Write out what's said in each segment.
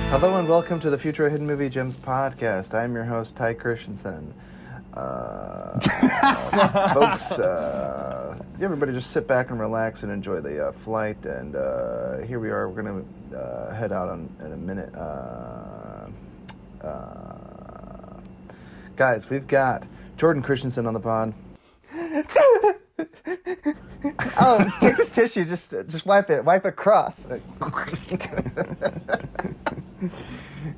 Hello and welcome to the Futro Hidden Movie Gems podcast. I'm your host, Ty Christensen. Folks, everybody just sit back and relax and enjoy the flight. And here we are. We're going to head out in a minute. Guys, we've got Jordan Christensen on the pod. Oh, take this tissue. Just wipe it. Wipe across.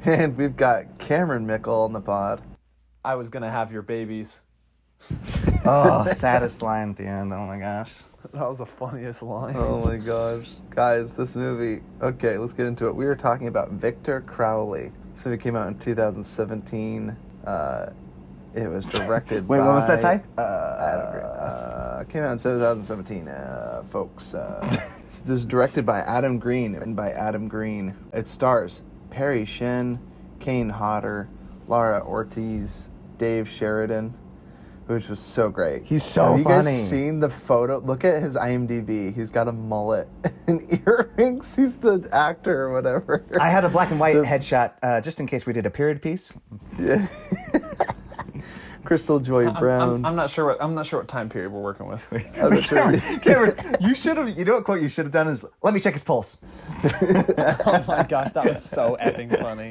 And we've got Cameron Mickle on the pod. I was gonna have your babies. Oh, saddest line at the end. Oh my gosh. That was the funniest line. Oh my gosh. Guys, this movie. Okay, let's get into it. We were talking about Victor Crowley. This movie came out in 2017. It was directed Wait, by... what was that, Ty? Came out in 2017, folks. This is directed by Adam Green, written by Adam Green. It stars Perry Shin, Kane Hodder, Laura Ortiz, Dave Sheridan, which was so great. He's so Have you funny. guys seen the photo? Look at his IMDb. He's got a mullet and earrings. He's the actor or whatever. I had a black and white headshot just in case we did a period piece. Yeah. Crystal Joy Brown. I'm not sure what time period we're working with. I'm not sure. Cameron, you should have. You know what quote you should have done is, "Let me check his pulse." Oh my gosh, that was so effing funny.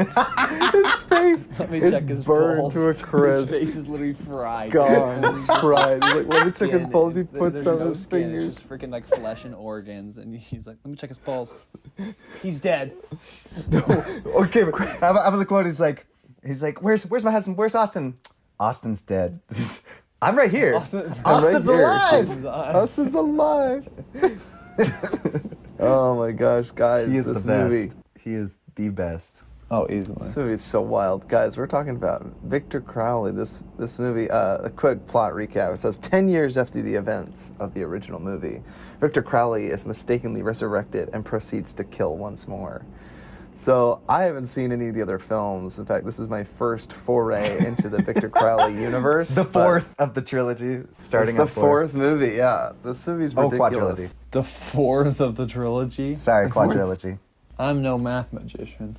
His face Let me is check his burned pulse. to a crisp. His face is literally fried. Gone. It's fried. He's like, let me check his Skin, pulse. He there- puts there's some no of his skin, fingers. It's just freaking like flesh and organs, and he's like, "Let me check his pulse. He's dead." Okay, how about the quote? He's like, "Where's my husband? Where's Austin? Austin's dead. I'm right here. Austin's Austin's right alive. Austin's alive. Oh my gosh, guys. He is this the best. movie. He is the best. Oh, easily. This movie is so wild. Guys, we're talking about Victor Crowley. This movie, a quick plot recap. It says 10 years after the events of the original movie, Victor Crowley is mistakenly resurrected and proceeds to kill once more. So I haven't seen any of the other films. In fact, this is my first foray into the Victor Crowley universe. The fourth of the trilogy, starting It's the at fourth movie, yeah. This movie's ridiculous. quadrilogy. The fourth of the trilogy. Sorry, quadrilogy. I'm no math magician.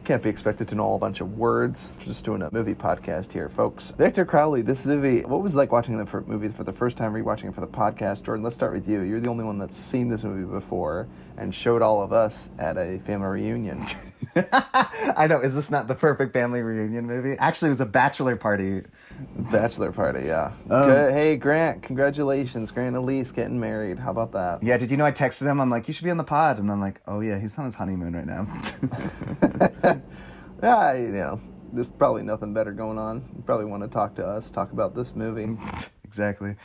Can't be expected to know a bunch of words. Just doing a movie podcast here, folks. Victor Crowley, this movie, what was it like watching the movie for the first time, rewatching it for the podcast? Jordan, let's start with you. You're the only one that's seen this movie before and showed all of us at a family reunion. I know, is this not the perfect family reunion movie? Actually, it was a bachelor party. Bachelor party, yeah. Good. Hey, Grant, congratulations. Grant and Elise getting married. How about that? Yeah, did you know I texted him? I'm like, you should be on the pod. And I'm like, oh yeah, he's on his honeymoon right now. Yeah, there's probably nothing better going on. You probably want to talk to us, talk about this movie. Exactly.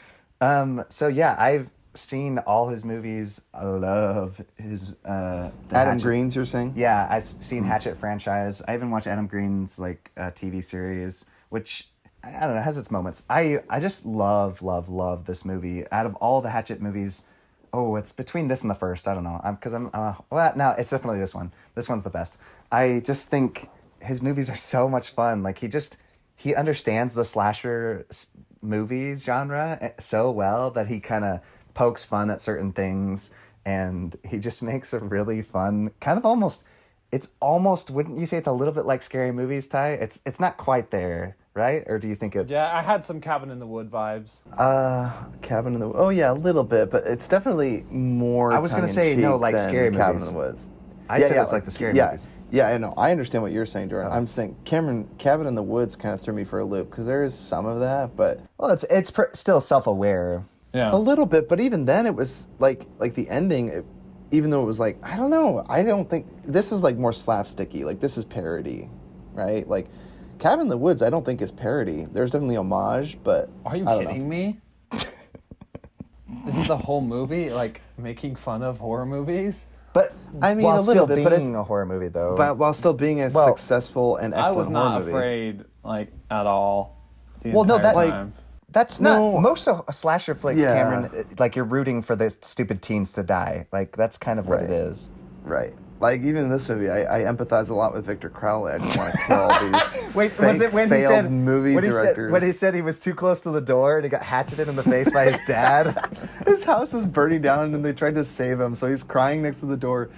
So yeah, I've seen all his movies. I love his Adam Hatchet. Green's, you're saying? Yeah, I've seen Hatchet franchise. I even watched Adam Green's TV series, which I don't know, has its moments. I just love this movie. Out of all the Hatchet movies, it's between this and the first. I don't know. No, it's definitely this one. This one's the best. I just think his movies are so much fun. Like he understands the slasher movies genre so well that he kind of pokes fun at certain things, and he just makes a really fun kind of almost. It's almost, wouldn't you say it's a little bit like Scary Movies, Ty? It's not quite there, right? Or do you think it's... Yeah, I had some Cabin in the Wood vibes. Cabin in the... Oh, yeah, a little bit, but it's definitely more I was going to say, no, like Scary Movies. Cabin in the Woods. I said it's like the Scary Movies. Yeah, I know. I understand what you're saying, Jordan. I'm saying Cabin in the Woods kind of threw me for a loop, because there is some of that, but... Well, it's still self-aware. Yeah. A little bit, but even then it was like the ending... Even though it was like, I don't know, I don't think, this is like more slapsticky, like this is parody, right? Like, Cabin in the Woods, I don't think is parody. There's definitely homage, but Are you kidding me? This is the whole movie, like, making fun of horror movies? But, I mean, while a little still bit, but being it's, a horror movie, though. but while still being a successful and excellent I was not horror movie. afraid, like, at all the Well, no, entire that- time. That's No. not most of slasher flicks, Yeah. Cameron. Like, you're rooting for the stupid teens to die. Like, that's kind of what it is. Right. Like, even in this movie, I empathize a lot with Victor Crowley. I just want to kill all these Wait, fake, was it when he failed said movie directors. when he said he was too close to the door and he got hatcheted in the face by his dad? His house was burning down and they tried to save him, so he's crying next to the door,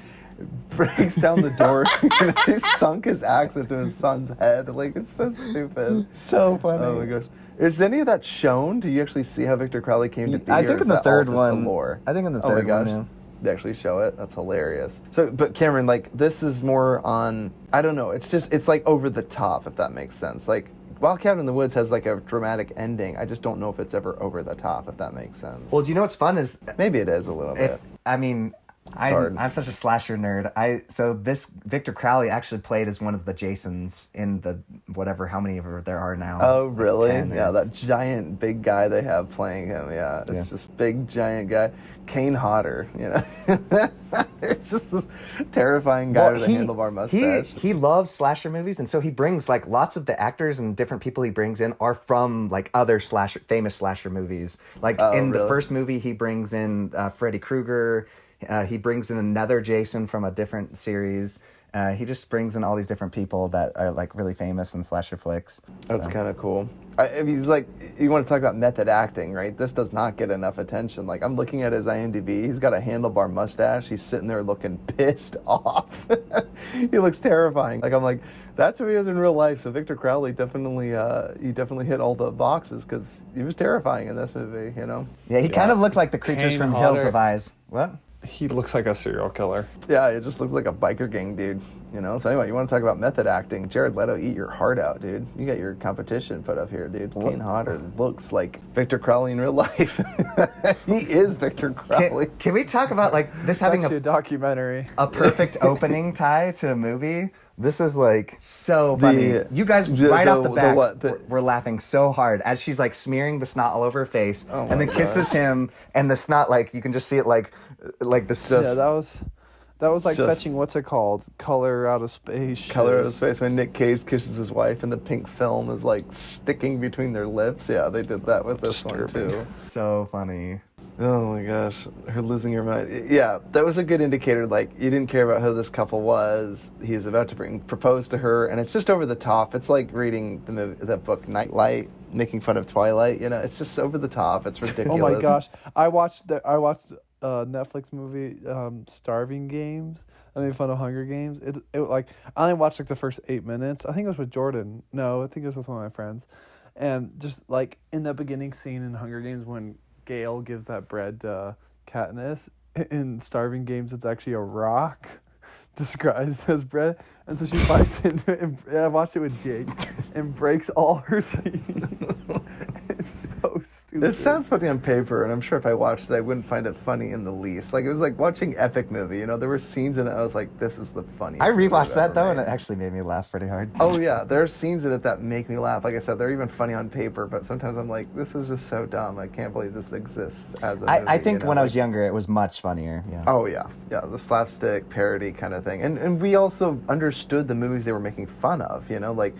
breaks down the door, and he sunk his axe into his son's head. Like, it's so stupid. So funny. Oh my gosh. Is any of that shown? Do you actually see how Victor Crowley came to be? I or think is in the that all third just one. The lore? I think in the Oh my third gosh. one, yeah. They actually show it. That's hilarious. So, but Cameron, like, this is more on, I don't know, it's like over the top, if that makes sense. Like, while Cabin in the Woods has like a dramatic ending, I just don't know if it's ever over the top, if that makes sense. Well, do you know what's fun is Maybe it is a little bit. I'm such a slasher nerd. So this Victor Crowley actually played as one of the Jasons in the whatever how many of there are now. Oh, really? 10 Yeah, that giant big guy they have playing him. Yeah, it's just big giant guy. Kane Hodder, you know. It's just this terrifying guy with a handlebar mustache. He loves slasher movies, and so he brings like lots of the actors and different people he brings in are from like other famous slasher movies. Like the first movie, he brings in Freddy Krueger. He brings in another Jason from a different series. He just brings in all these different people that are like really famous in slasher flicks. That's kind of cool. I mean, he's like, you want to talk about method acting, right? This does not get enough attention. Like, I'm looking at his IMDb. He's got a handlebar mustache. He's sitting there looking pissed off. He looks terrifying. Like, I'm like, that's who he is in real life. So Victor Crowley definitely hit all the boxes because he was terrifying in this movie, you know? Yeah, he kind of looked like the creatures Kane from Hodder. Hills of Eyes. What? He looks like a serial killer. Yeah, it just looks like a biker gang dude, you know? So anyway, you want to talk about method acting. Jared Leto, eat your heart out, dude. You got your competition put up here, dude. Kane Hodder looks like Victor Crowley in real life. He is Victor Crowley. Can we talk about like this It's having actually a documentary. a perfect opening tie to a movie? This is like so funny. You guys right off the bat were laughing so hard as she's like smearing the snot all over her face and then kisses him and the snot like you can just see it like the Yeah, that was like fetching what's it called? Color Out of Space. Color Out of Space when Nick Cage kisses his wife and the pink film is like sticking between their lips. Yeah, they did that with this one too. So funny. Oh my gosh, her losing her mind. Yeah, that was a good indicator. Like, you didn't care about who this couple was. He's about to propose to her, and it's just over the top. It's like reading the book Nightlight, making fun of Twilight. You know, it's just over the top. It's ridiculous. Oh my gosh, I watched Netflix movie Starving Games. I made fun of Hunger Games. It like I only watched like the first 8 minutes. I think it was with Jordan. No, I think it was with one of my friends. And just like in the beginning scene in Hunger Games when Gale gives that bread to Katniss, in Starving Games it's actually a rock disguised as bread, and so she bites into it. And I watched it with Jake and breaks all her teeth. It's so stupid. It sounds funny on paper, and I'm sure if I watched it, I wouldn't find it funny in the least. Like, it was like watching epic movie. You know, there were scenes in it. I was like, this is the funniest. I rewatched movie that I've though, ever and made. it actually made me laugh pretty hard. Oh yeah, there are scenes in it that make me laugh. Like I said, they're even funny on paper, but sometimes I'm like, this is just so dumb. I can't believe this exists as a movie. I think you know? when I was younger, it was much funnier. Yeah. Oh yeah, the slapstick parody kind of thing, and we also understood the movies they were making fun of. You know, like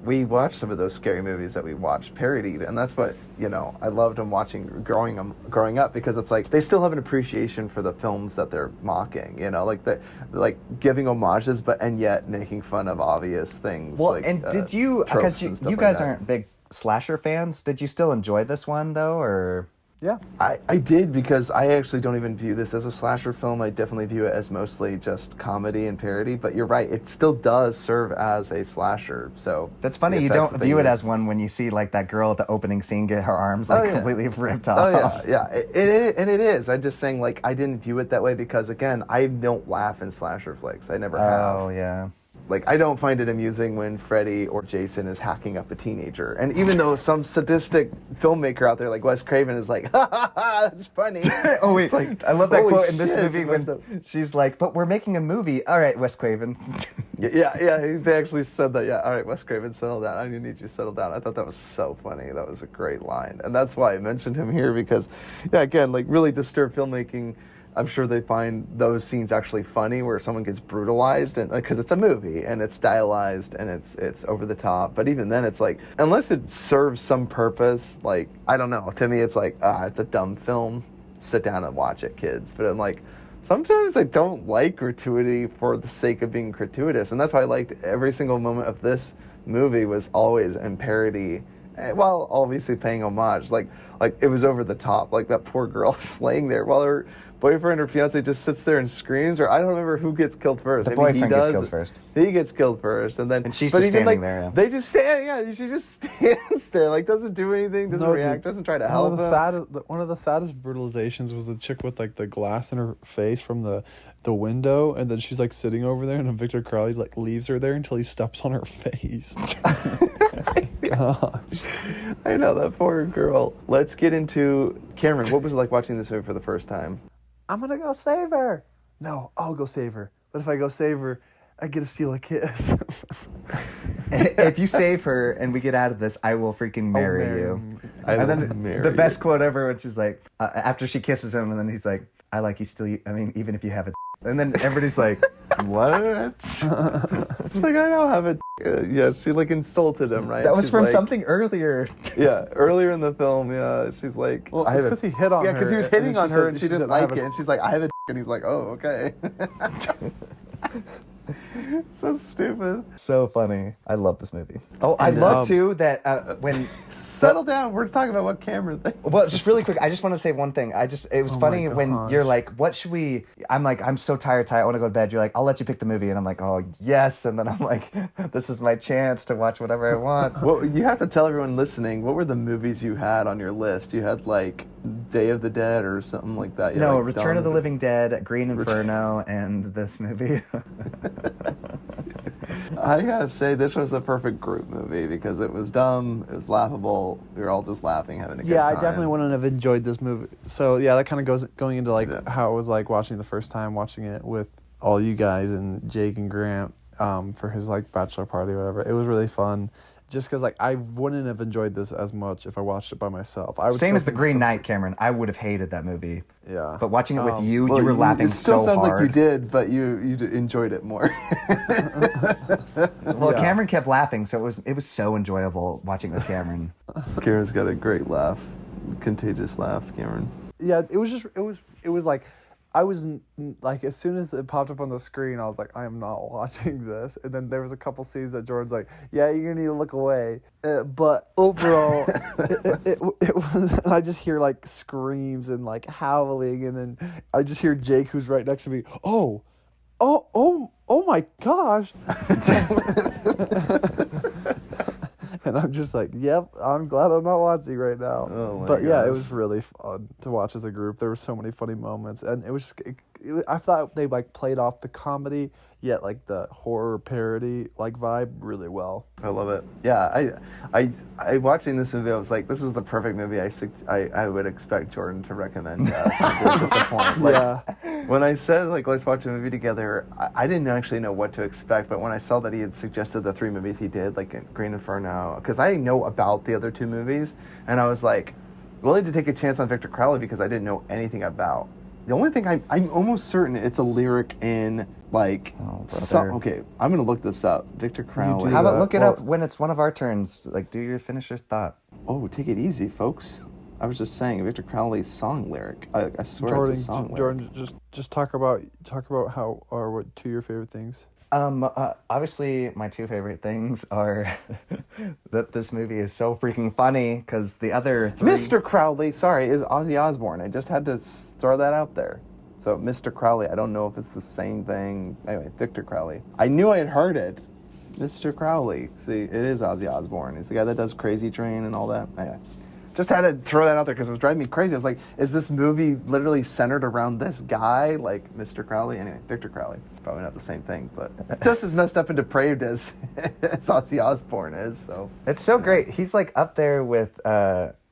we watched some of those scary movies that we watched parodied, and that's what, you know, I loved them watching growing up, because it's like they still have an appreciation for the films that they're mocking. You know, like giving homages, and yet making fun of obvious things. Well, like, and did you, tropes because and stuff you like guys that. aren't big slasher fans, did you still enjoy this one though, or? Yeah. I did, because I actually don't even view this as a slasher film. I definitely view it as mostly just comedy and parody. But you're right, it still does serve as a slasher. So That's funny, the you effects don't that they view it use- as one when you see like that girl at the opening scene get her arms like completely ripped off. Oh yeah. And it is. I'm just saying, like, I didn't view it that way because, again, I don't laugh in slasher flicks. I never have. Oh yeah. Like, I don't find it amusing when Freddy or Jason is hacking up a teenager. And even though some sadistic filmmaker out there like Wes Craven is like, ha ha ha, that's funny. Oh wait, It's like, I love that holy quote in this shit, movie it's messed up. when she's like, "But we're making a movie." All right, Wes Craven. Yeah, they actually said that. Yeah, all right, Wes Craven, settle down. I need you to settle down. I thought that was so funny. That was a great line. And that's why I mentioned him here, because, yeah, again, like, really disturbed filmmaking, I'm sure they find those scenes actually funny where someone gets brutalized, and because it's a movie and it's stylized and it's over the top. But even then, it's like, unless it serves some purpose, like, I don't know. To me, it's like, it's a dumb film. Sit down and watch it, kids. But I'm like, sometimes I don't like gratuity for the sake of being gratuitous, and that's why I liked every single moment of this movie was always in parody, while obviously paying homage. Like it was over the top. Like that poor girl is laying there while her boyfriend or fiance just sits there and screams, or I don't remember who gets killed first. The Maybe boyfriend gets killed first. He gets killed first, and then And she's but just even, standing there. Yeah. They just stand. Yeah, she just stands there, like doesn't do anything, doesn't react, doesn't try to help him. One of the saddest brutalizations was the chick with like the glass in her face from the window, and then she's like sitting over there, and then Victor Crowley like leaves her there until he steps on her face. Gosh. I know, that poor girl. Let's get into Cameron. What was it like watching this movie for the first time? I'm gonna go save her. No, I'll go save her. But if I go save her, I get to steal a kiss. If you save her and we get out of this, I will freaking marry you. And then the best quote ever, which is like, after she kisses him, and then he's like, I like you still, I mean, even if you have a and then everybody's like, what? She's like, I don't have a yeah, she like insulted him, right? That was she's from like, something earlier. Yeah, earlier in the film, yeah. She's like, well, it's because he hit on her. Yeah, because he was hitting on her and she didn't like it. A... And she's like, I have a and he's like, oh, okay. So stupid. So funny. I love this movie. Oh, I love too that when settle down. We're talking about what Cameron thinks. Well, just really quick. I just want to say one thing. It was funny when you're like, "What should we?" I'm like, "I'm so tired. I want to go to bed." You're like, "I'll let you pick the movie," and I'm like, "Oh yes!" And then I'm like, "This is my chance to watch whatever I want." Well, you have to tell everyone listening. What were the movies you had on your list? You had like Day of the Dead or something like that. No, like Return of the Living Dead, Green Inferno, and this movie. I gotta say, this was the perfect group movie because it was dumb, it was laughable, we were all just laughing, having a good time. Yeah, I definitely wouldn't have enjoyed this movie. So yeah, that kind of goes going into like how it was like watching the first time, watching it with all you guys and Jake and Grant for his like bachelor party or whatever. It was really fun. Just because, like, I wouldn't have enjoyed this as much if I watched it by myself. I would Same as The Green Knight, Cameron. I would have hated that movie. Yeah. But watching it with you were laughing so hard. It still sounds like you did, but you enjoyed it more. Well, Cameron kept laughing, so it was so enjoyable watching it with Cameron. Cameron's got a great laugh. Contagious laugh, Cameron. Yeah, it was like... I was like, as soon as it popped up on the screen, I was like, I am not watching this. And then there was a couple scenes that Jordan's like, yeah, you're gonna need to look away. But overall, it was. And I just hear like screams and like howling, and then I just hear Jake, who's right next to me. Oh my gosh! And I'm just like, yep, I'm glad I'm not watching right now. Oh my but yeah, gosh. it was really fun to watch as a group. There were so many funny moments, and it was just, I thought they like played off the comedy, yet like the horror parody like vibe really well. I love it. Yeah, I watching this movie, I was like, this is the perfect movie I would expect Jordan to recommend to us. I would disappoint. Like, Yeah. When I said, like, let's watch a movie together, I didn't actually know what to expect, but when I saw that he had suggested the 3 movies he did, like Green Inferno, because I know about the other 2 movies, and I was like, willing to take a chance on Victor Crowley because I didn't know anything about. The only thing I'm almost certain it's a lyric in, like, okay, I'm going to look this up. Victor Crowley. How about look it up when it's one of our turns? Like, finish your thought. Oh, take it easy, folks. I was just saying Victor Crowley's song lyric. I swear it's a song lyric. Jordan, just talk about how or what 2 of your favorite things. Obviously, my 2 favorite things are that this movie is so freaking funny because the other 3... Mr. Crowley, sorry, is Ozzy Osbourne. I just had to throw that out there. So, Mr. Crowley, I don't know if it's the same thing. Anyway, Victor Crowley. I knew I had heard it. Mr. Crowley. See, it is Ozzy Osbourne. He's the guy that does Crazy Train and all that. Anyway. Just had to throw that out there because it was driving me crazy. I was like, is this movie literally centered around this guy? Like Mr. Crowley? Anyway, Victor Crowley. Probably not the same thing, but it's just as messed up and depraved as Ozzy Osbourne is. So it's so great. He's like up there with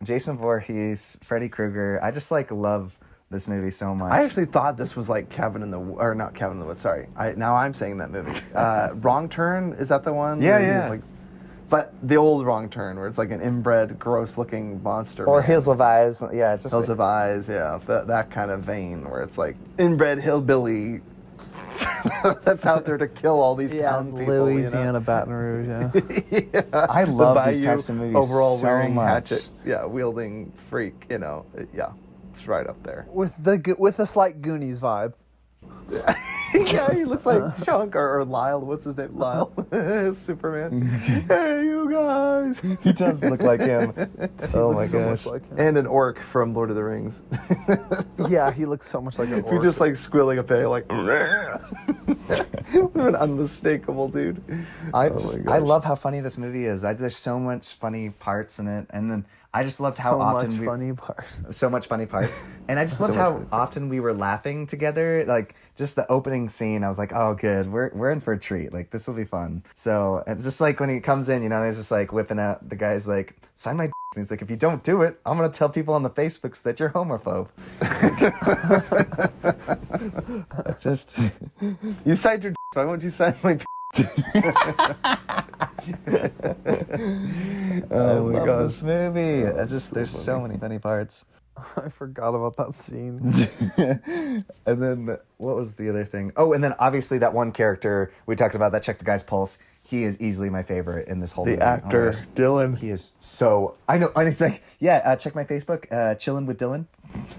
Jason Voorhees, Freddy Krueger. I just like love this movie so much. I actually thought this was like not Cabin in the Woods, sorry. Now I'm saying that movie. Wrong Turn, is that the one? Yeah. But the old Wrong Turn, where it's like an inbred, gross-looking monster. Or Hills of Eyes. Yeah, it's just... Hills of Eyes, yeah. That kind of vein, where it's like inbred hillbilly that's out there to kill all these town people. Louisiana, Baton Rouge, yeah. I love these types of movies overall so wearing much. hatchet, wielding freak, yeah. It's right up there. with a slight Goonies vibe. Yeah, he looks like Chunk or Lyle. What's his name? Lyle. Superman. Hey, you guys. He does look like him. Oh my looks so gosh. much like him. And an orc from Lord of the Rings. Yeah, he looks so much like an If you're orc. just like squealing a pay, like an unmistakable dude. I Oh my I gosh. love how funny this movie is. There's so much funny parts in it, and then I just loved how so often much we funny parts. so much funny parts, and I just So loved much how funny parts. often we were laughing together. Like just the opening scene, I was like, "Oh, good, we're in for a treat. Like this will be fun." So and just like when he comes in, you know, he's just like whipping out. The guy's like, "Sign my." And he's like, "If you don't do it, I'm gonna tell people on the Facebooks that you're homophobe." Just You signed your. Why won't you sign my? oh my my gosh. this movie. I just so there's so many funny parts. I forgot about that scene. And then what was the other thing? Oh, and then obviously that one character we talked about that checked the guy's pulse. He is easily my favorite in this whole The movie. Oh my actor gosh. Dylan. He is so. I know. And it's like, yeah. Check my Facebook. Chilling with Dylan.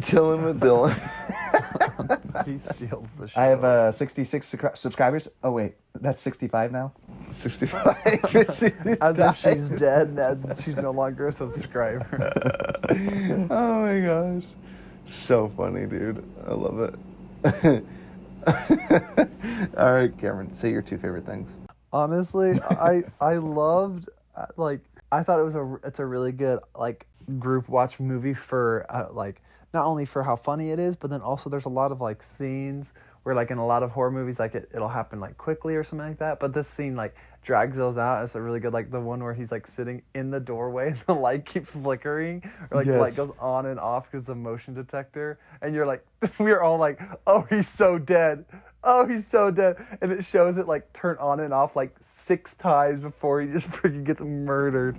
Chilling with Dylan. He steals the show. I have 66 subscribers. Oh wait, that's 65 now. 65. As if she's dead and she's no longer a subscriber. Oh my gosh. So funny, dude. I love it. All right, Cameron, say your two favorite things. Honestly, I loved like I thought it's a really good like group watch movie for like not only for how funny it is, but then also there's a lot of like scenes where like in a lot of horror movies like it'll happen like quickly or something like that, but this scene like drags those out. It's a really good, like the one where he's like sitting in the doorway and the light keeps flickering, or like the light Yes. goes on and off because it's a motion detector, and you're like we're all like, oh, he's so dead. Oh, he's so dead. And it shows it like turn on and off like 6 times before he just freaking gets murdered.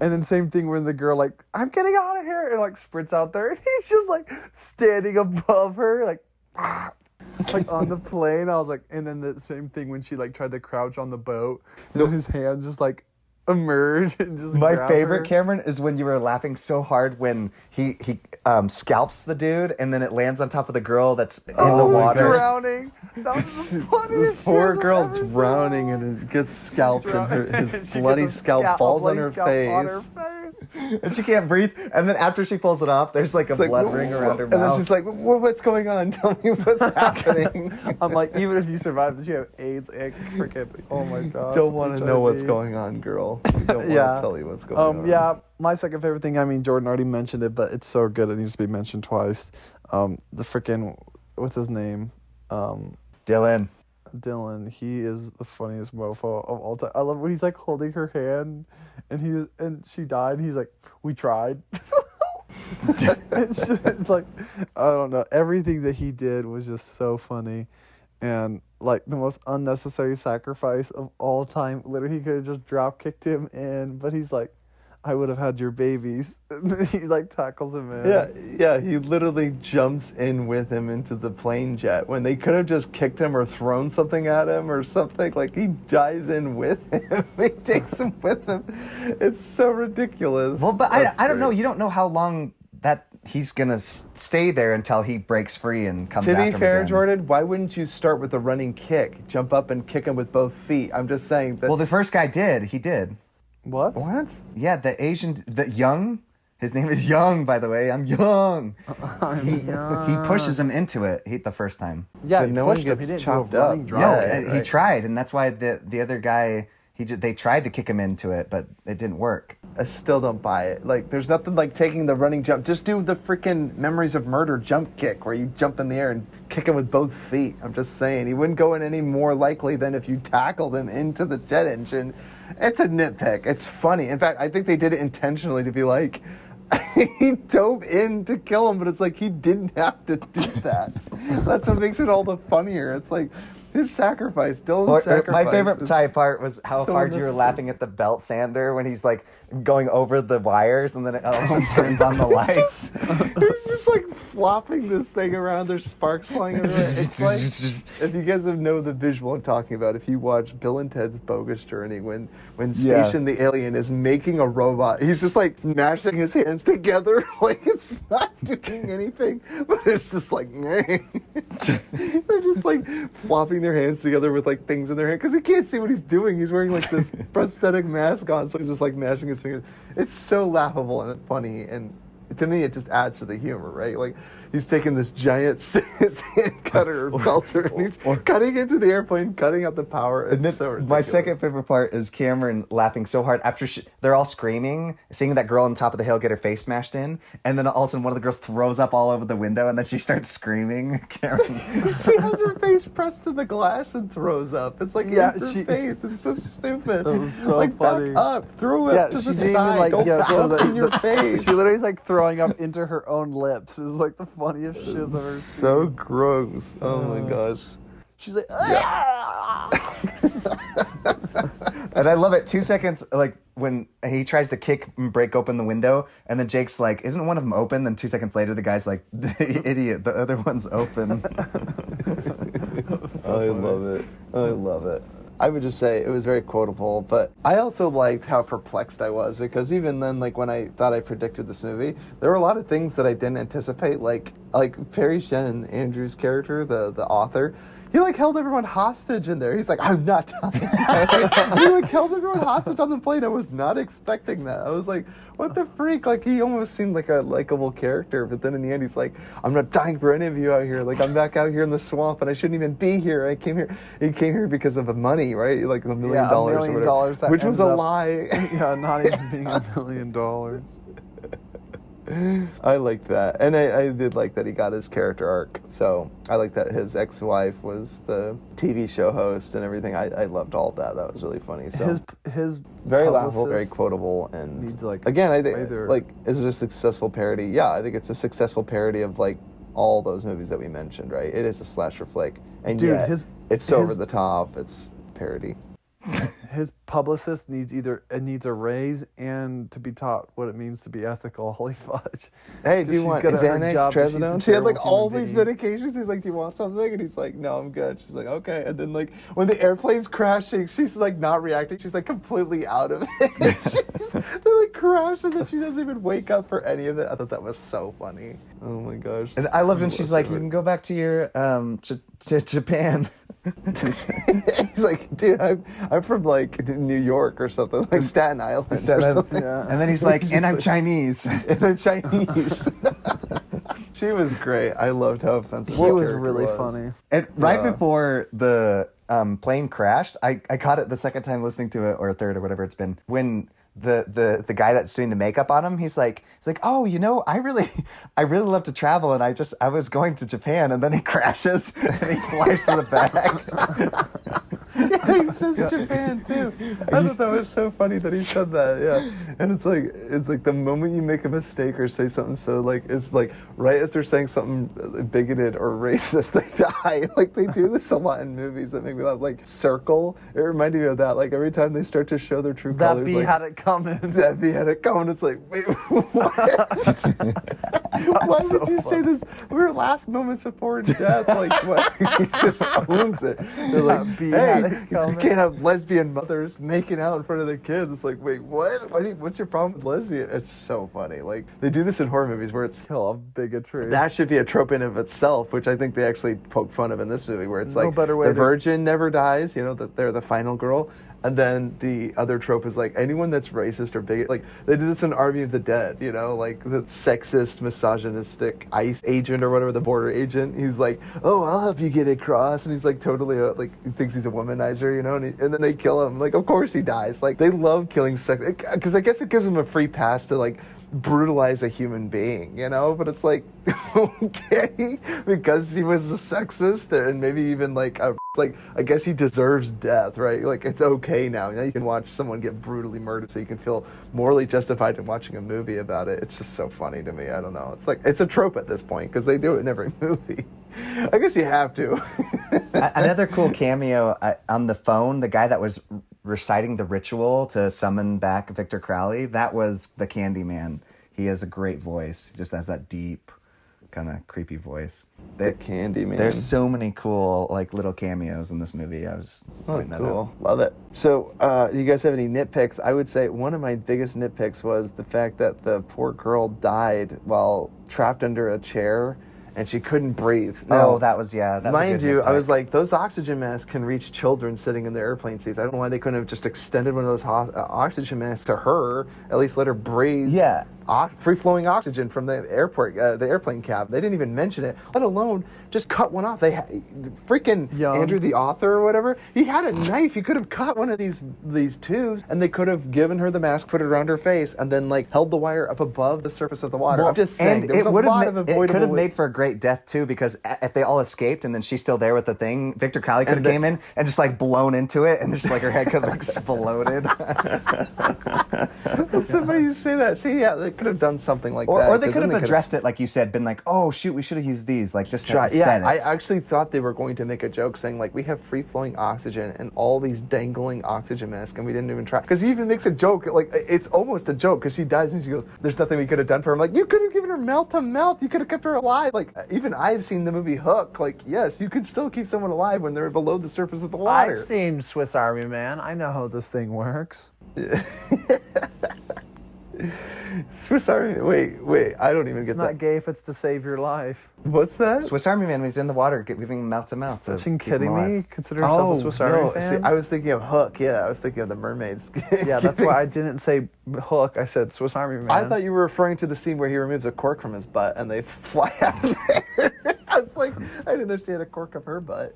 And then same thing when the girl like, I'm getting out of here, and like sprints out there, and he's just like standing above her, like like on the plane. I was like, and then the same thing when she like tried to crouch on the boat, and then his hands just like emerge and just My grab favorite, her. Cameron, is when you were laughing so hard when he scalps the dude and then it lands on top of the girl that's in the Oh, water. drowning. That was the funniest This poor shit girl I've ever drowning seen. and it gets scalped and his She bloody gets a scalp falls on bloody her scalp face. on her face. And she can't breathe. And then after she pulls it off, there's like a Like, blood ring around her and then mouth. she's like, what's going on? Tell me what's happening. I'm like, even if you survive this, you have AIDS and freaking, oh my gosh. Don't want to know what's HIV. going on, girl. We don't want Yeah. to tell you what's going on. Yeah, my second favorite thing, I mean, Jordan already mentioned it, but it's so good it needs to be mentioned twice. The freaking, what's his name? Dylan. Dylan. He is the funniest mofo of all time. I love when he's like holding her hand and she died and he's like, we tried. It's like, I don't know. Everything that he did was just so funny. And like the most unnecessary sacrifice of all time. Literally, he could have just drop kicked him in, but he's like, I would have had your babies. And then he like tackles him in. Yeah, he literally jumps in with him into the plane jet when they could have just kicked him or thrown something at him or something. Like, he dives in with him. He takes him with him. It's so ridiculous. Well, but That's I don't know. great. You don't know how long that he's going to stay there until he breaks free and comes To after be him fair, again. Jordan, why wouldn't you start with a running kick? Jump up and kick him with both feet. I'm just saying that. Well, the first guy did. He did. What? What? Yeah, the Asian, the Young. His name is Young, by the way. I'm Young. He pushes him into it. The first time. Yeah, But he no one pushed him. He gets didn't chopped do a running up. drop. Yeah, He right. tried, and that's why the other guy they tried to kick him into it, but it didn't work. I still don't buy it. Like, there's nothing like taking the running jump. Just do the freaking Memories of Murder jump kick where you jump in the air and kick him with both feet. I'm just saying. He wouldn't go in any more likely than if you tackled him into the jet engine. It's a nitpick. It's funny. In fact, I think they did it intentionally to be like, he dove in to kill him, but it's like he didn't have to do that. That's what makes it all the funnier. It's like, His sacrifice, Dylan's Or sacrifice. my favorite is Thai part was how so hard you were unnecessary. laughing at the belt sander when he's like going over the wires and then it all of a sudden turns on the lights. He's just like flopping this thing around. There's sparks flying everywhere. It's like, if you guys know the visual I'm talking about, if you watch Bill and Ted's Bogus Journey, when Station the alien is making a robot, he's just like mashing his hands together, like it's not doing anything, but it's just like, they're just like flopping their hands together with like things in their hand because he can't see what he's doing. He's wearing like this prosthetic mask on, so he's just like mashing his fingers. It's so laughable and funny, and to me it just adds to the humor, right? Like he's taking this giant sand cutter or belter and he's cutting into the airplane, cutting out the power. It's so ridiculous. My second favorite part is Cameron laughing so hard after they're all screaming, seeing that girl on top of the hill get her face smashed in, and then all of a sudden one of the girls throws up all over the window, and then she starts screaming. Cameron, she has her face pressed to the glass and throws up. It's like in her face. It's so stupid. That was so like funny. back up, throw it to the she didn't side. even like Don't yeah, so up in your face. She literally is like throwing up into her own lips. It was like the funniest shit I've ever seen. So gross. Oh my gosh. She's like, and I love it. 2 seconds, like when he tries to kick and break open the window, and then Jake's like, "Isn't one of them open?" Then 2 seconds later, the guy's like, "Idiot, the other one's open." I love it. I love it. I would just say it was very quotable, but I also liked how perplexed I was because even then, like when I thought I predicted this movie, there were a lot of things that I didn't anticipate, like Perry Shen, Andrew's character, the author. He like held everyone hostage in there. He's like, I'm not dying. He like held everyone hostage on the plane. I was not expecting that. I was like, what the freak? Like he almost seemed like a likable character, but then in the end he's like, I'm not dying for any of you out here. Like I'm back out here in the swamp and I shouldn't even be here. I came here. He came here because of the money, right? Like $1 million $1 or million whatever, that which was a ended up- lie. yeah, not even being $1 million. I liked that, and I did like that he got his character arc. So I like that his ex-wife was the TV show host and everything. I loved all that. That was really funny. So His very laughable, very publicist quotable, and needs, like, again, I think either- like is it a successful parody? Yeah, I think it's a successful parody of like all those movies that we mentioned. Right? It is a slasher flick, and Dude, yet it's so over the top. It's parody. His publicist needs a raise and to be taught what it means to be ethical. Holy fudge! Hey, do you She's want good at her Xanax, job, but she's a Trazodone? She had like terrible all human these being. medications. He's like, do you want something? And he's like, no, I'm good. She's like, okay. And then like when the airplane's crashing, she's like not reacting. She's like completely out of it. They like crash and then she doesn't even wake up for any of it. I thought that was so funny. Oh my gosh. And I loved when she's like, "You can go back to your Japan." He's like, dude, I'm from like New York or something, like Staten Island or something. Yeah. And then he's like, "And I'm Chinese." And I'm Chinese. She was great. I loved how offensive He that was character really was. funny. And right before the plane crashed, I caught it the second time listening to it, or third, or whatever it's been, when the guy that's doing the makeup on him, he's like, "Oh, you know, I really love to travel, and I was going to Japan," and then he crashes and he flies to the back. Yeah, he says Japan too. I thought that was so funny that he said that. Yeah, and it's like the moment you make a mistake or say something so like it's like right as they're saying something bigoted or racist, they die. Like they do this a lot in movies that make me laugh. Like Circle, it reminded me of that. Like every time they start to show their true That colors, bee like, had it coming. that bee had it coming. It's like, wait, what? Why would you say this? We were last moments before death. Like, what? He just owns it. They're like, That bee had hey, it you coming. can't have lesbian mothers making out in front of their kids. It's like, wait, what? What's your problem with lesbian? It's so funny. Like, they do this in horror movies where it's Kill off bigotry. that should be a trope in of itself, which I think they actually poke fun of in this movie, where it's No like better way the to- virgin never dies, you know, that they're the final girl. And then the other trope is like anyone that's racist or bigot, like they did this in Army of the Dead, you know, like the sexist, misogynistic ICE agent or whatever, the border agent. He's like, oh, I'll help you get across. And he's like totally like, he thinks he's a womanizer, you know, and then they kill him. Like, of course he dies. Like, they love killing sex, because I guess it gives him a free pass to like brutalize a human being, you know? But it's like, okay, because he was a sexist and maybe even like I guess he deserves death, right? Like, it's okay now. Now you can watch someone get brutally murdered, so you can feel morally justified in watching a movie about it. It's just so funny to me. I don't know. It's like, it's a trope at this point because they do it in every movie. I guess you have to. Another cool cameo on the phone, the guy that was reciting the ritual to summon back Victor Crowley, that was the Candyman. He has a great voice. He just has that deep, kind of creepy voice. The Candyman. There's so many cool like little cameos in this movie. I was pointing that out. Love it. So, do you guys have any nitpicks? I would say one of my biggest nitpicks was the fact that the poor girl died while trapped under a chair. And she couldn't breathe. Now, that was mind you, I was like, those oxygen masks can reach children sitting in their airplane seats. I don't know why they couldn't have just extended one of those oxygen masks to her, at least let her breathe. Yeah. Free-flowing oxygen from the airport, the airplane cab. They didn't even mention it, let alone just cut one off. They freaking Andrew, the author or whatever, he had a knife. He could have cut one of these tubes, and they could have given her the mask, put it around her face, and then like held the wire up above the surface of the water. Well, I'm just saying, and there was a lot of avoidable. It could have made for a great death too, because if they all escaped and then she's still there with the thing, Victor Crowley could have came in and just like blown into it, and just like her head could have exploded. Somebody say that. See, yeah, they could have done something like that. Or they could have addressed it, like you said, been like, oh shoot, we should have used these, like just said it. I actually thought they were going to make a joke saying like, we have free-flowing oxygen and all these dangling oxygen masks, and we didn't even try. Because he even makes a joke, like it's almost a joke, because she dies and she goes, there's nothing we could have done for her. I'm like, you could have given her mouth to mouth. You could have kept her alive. Like, even I've seen the movie Hook. Like, yes, you could still keep someone alive when they're below the surface of the water. I've seen Swiss Army Man. I know how this thing works. Swiss Army. Wait. I don't even get that. It's not gay if it's to save your life. What's that? Swiss Army Man was in the water, giving mouth to mouth. Are you kidding me? Consider yourself a Swiss Army fan? See, I was thinking of Hook. Yeah, I was thinking of the mermaids. Yeah, that's why I didn't say Hook. I said Swiss Army Man. I thought you were referring to the scene where he removes a cork from his butt and they fly out of there. I was like, I didn't understand a cork up her butt.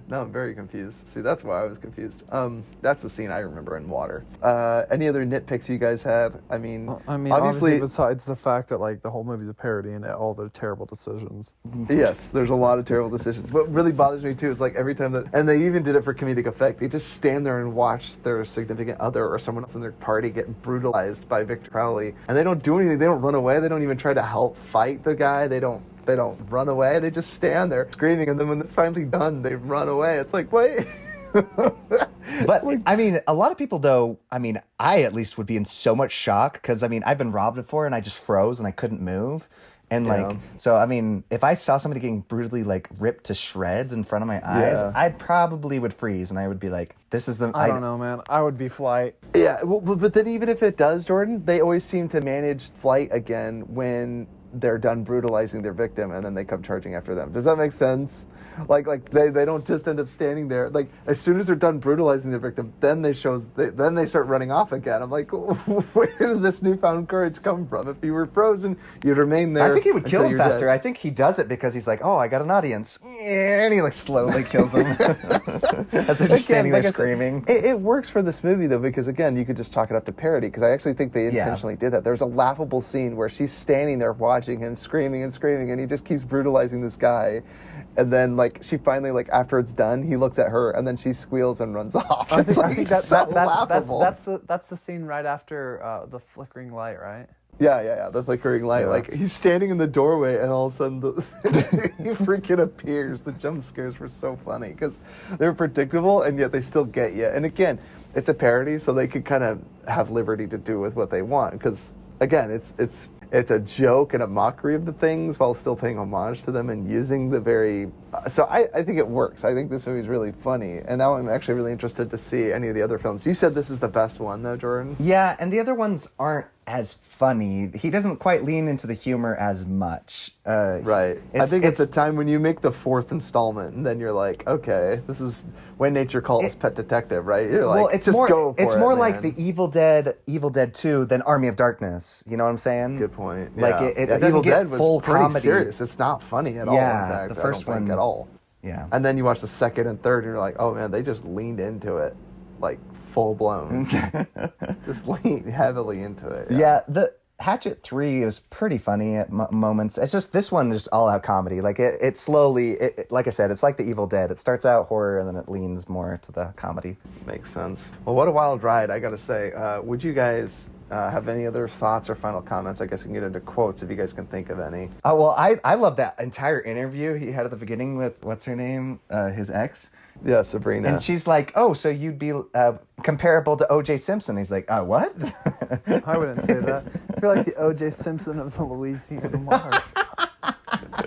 Now I'm very confused. See, that's why I was confused. That's the scene I remember in water. Any other nitpicks you guys had? I mean, obviously besides the fact that like the whole movie's a parody and all the terrible decisions. Yes, there's a lot of terrible decisions. What really bothers me too is like every time and they even did it for comedic effect, they just stand there and watch their significant other or someone else in their party get brutalized by Victor Crowley, and they don't do anything. They don't run away. They don't even try to help fight the guy. They don't run away. They just stand there screaming, and then when it's finally done, they run away. It's like, wait. But I mean, a lot of people though, I mean, I at least would be in so much shock because I mean, I've been robbed before and I just froze and I couldn't move. And like, so I mean, if I saw somebody getting brutally like ripped to shreds in front of my eyes, I probably would freeze and I would be like, this is the... I don't know, man. I would be flight. Yeah, well, but then even if it does, Jordan, they always seem to manage flight again when they're done brutalizing their victim and then they come charging after them. Does that make sense? Like they don't just end up standing there. Like as soon as they're done brutalizing their victim, then they start running off again. I'm like, where did this newfound courage come from? If you were frozen, you'd remain there. I think he would kill him faster. Dead. I think he does it because he's like, oh, I got an audience, and he like slowly kills them as they're just standing there screaming. It works for this movie though, because again, you could just chalk it up to parody. Because I actually think they intentionally did that. There's a laughable scene where she's standing there watching him screaming and screaming, and he just keeps brutalizing this guy. And then, like, she finally, like, after it's done, he looks at her, and then she squeals and runs off. I think that's laughable. That's the scene right after the flickering light, right? Yeah, the flickering light. Yeah. Like, he's standing in the doorway, and all of a sudden, he freaking appears. The jump scares were so funny, because they're predictable, and yet they still get you. And again, it's a parody, so they could kind of have liberty to do with what they want, because, again, it's a joke and a mockery of the things while still paying homage to them and using the very... So I think it works. I think this movie is really funny. And now I'm actually really interested to see any of the other films. You said this is the best one, though, Jordan? Yeah, and the other ones aren't as funny. He doesn't quite lean into the humor as much. Right. I think it's a time when you make the fourth installment, and then you're like, okay, this is When Nature Calls, Pet Detective, right? You're like, it's just more, go for it, It's more man. like the Evil Dead 2 than Army of Darkness. You know what I'm saying? Good point. Like, yeah. it doesn't Evil get Dead was full pretty comedy. serious. It's not funny at all, in fact. The first I don't think one at all. Yeah. And then you watch the second and third, and you're like, oh, man, they just leaned into it, like, full blown. Just leaned heavily into it. Yeah, Hatchet 3 is pretty funny at moments. It's just this one is just all out comedy. Like it slowly, like I said, it's like The Evil Dead. It starts out horror and then it leans more to the comedy. Makes sense. Well, what a wild ride, I gotta say. Would you guys have any other thoughts or final comments? I guess we can get into quotes if you guys can think of any. Oh, well, I love that entire interview he had at the beginning with, what's her name? His ex. Yeah, Sabrina. And she's like, oh, so you'd be comparable to O.J. Simpson. He's like, what? I wouldn't say that. You're like the O.J. Simpson of the Louisiana Marsh.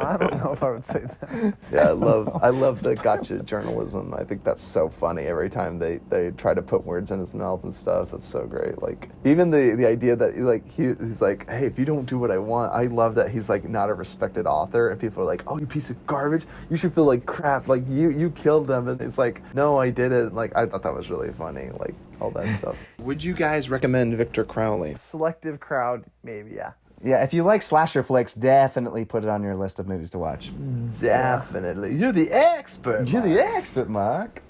I don't know if I would say that. Yeah, I love the gotcha journalism. I think that's so funny every time they try to put words in his mouth and stuff. That's so great. Like even the idea that he's like, hey, if you don't do what I want, I love that he's like not a respected author and people are like, oh, you piece of garbage, you should feel like crap, like you killed them, and it's like, no, I didn't. Like I thought that was really funny, like all that stuff. Would you guys recommend Victor Crowley? Selective crowd, maybe, yeah. Yeah, if you like slasher flicks, definitely put it on your list of movies to watch. Definitely. You're the expert, You're the expert, Mark.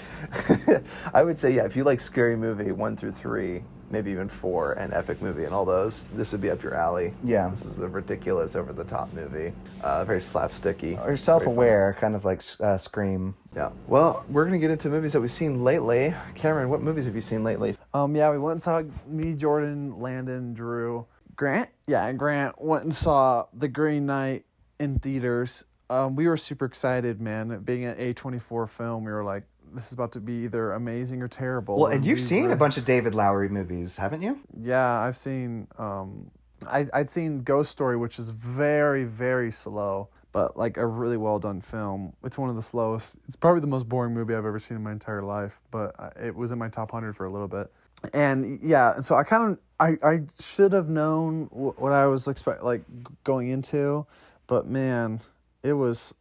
I would say, yeah, if you like Scary Movie 1 through 3, maybe even 4, and Epic Movie and all those, this would be up your alley. Yeah. This is a ridiculous, over-the-top movie. Very slapsticky. Or self-aware, kind of like Scream. Yeah. Well, we're going to get into movies that we've seen lately. Cameron, what movies have you seen lately? Yeah, we went and saw me, Jordan, Landon, Drew, Grant. Yeah, and Grant went and saw The Green Knight in theaters. We were super excited, man. Being an A24 film, we were like, this is about to be either amazing or terrible. Well, and you've seen a bunch of David Lowery movies, haven't you? Yeah, I've seen... I'd seen Ghost Story, which is very, very slow, but like a really well done film. It's one of the slowest. It's probably the most boring movie I've ever seen in my entire life, but it was in my top 100 for a little bit. And yeah, and so I should have known what I was going into, but man, it was.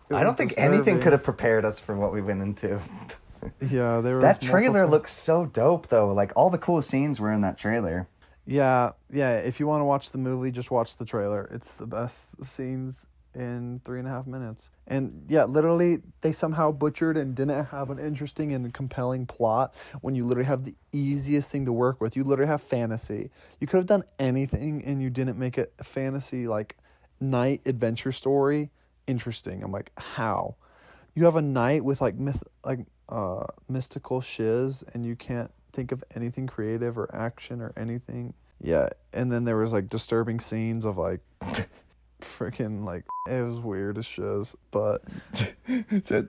I don't think anything could have prepared us for what we went into. Yeah, that trailer looks so dope, though. Like all the cool scenes were in that trailer. Yeah. If you want to watch the movie, just watch the trailer. It's the best scenes in 3.5 minutes. And yeah, literally, they somehow butchered and didn't have an interesting and compelling plot when you literally have the easiest thing to work with. You literally have fantasy. You could have done anything and you didn't make it a fantasy, like, night adventure story interesting. I'm like, how? You have a night with, like, mystical shiz and you can't think of anything creative or action or anything. Yeah, and then there was, like, disturbing scenes of, like... freaking, like, it was weird as shiz, but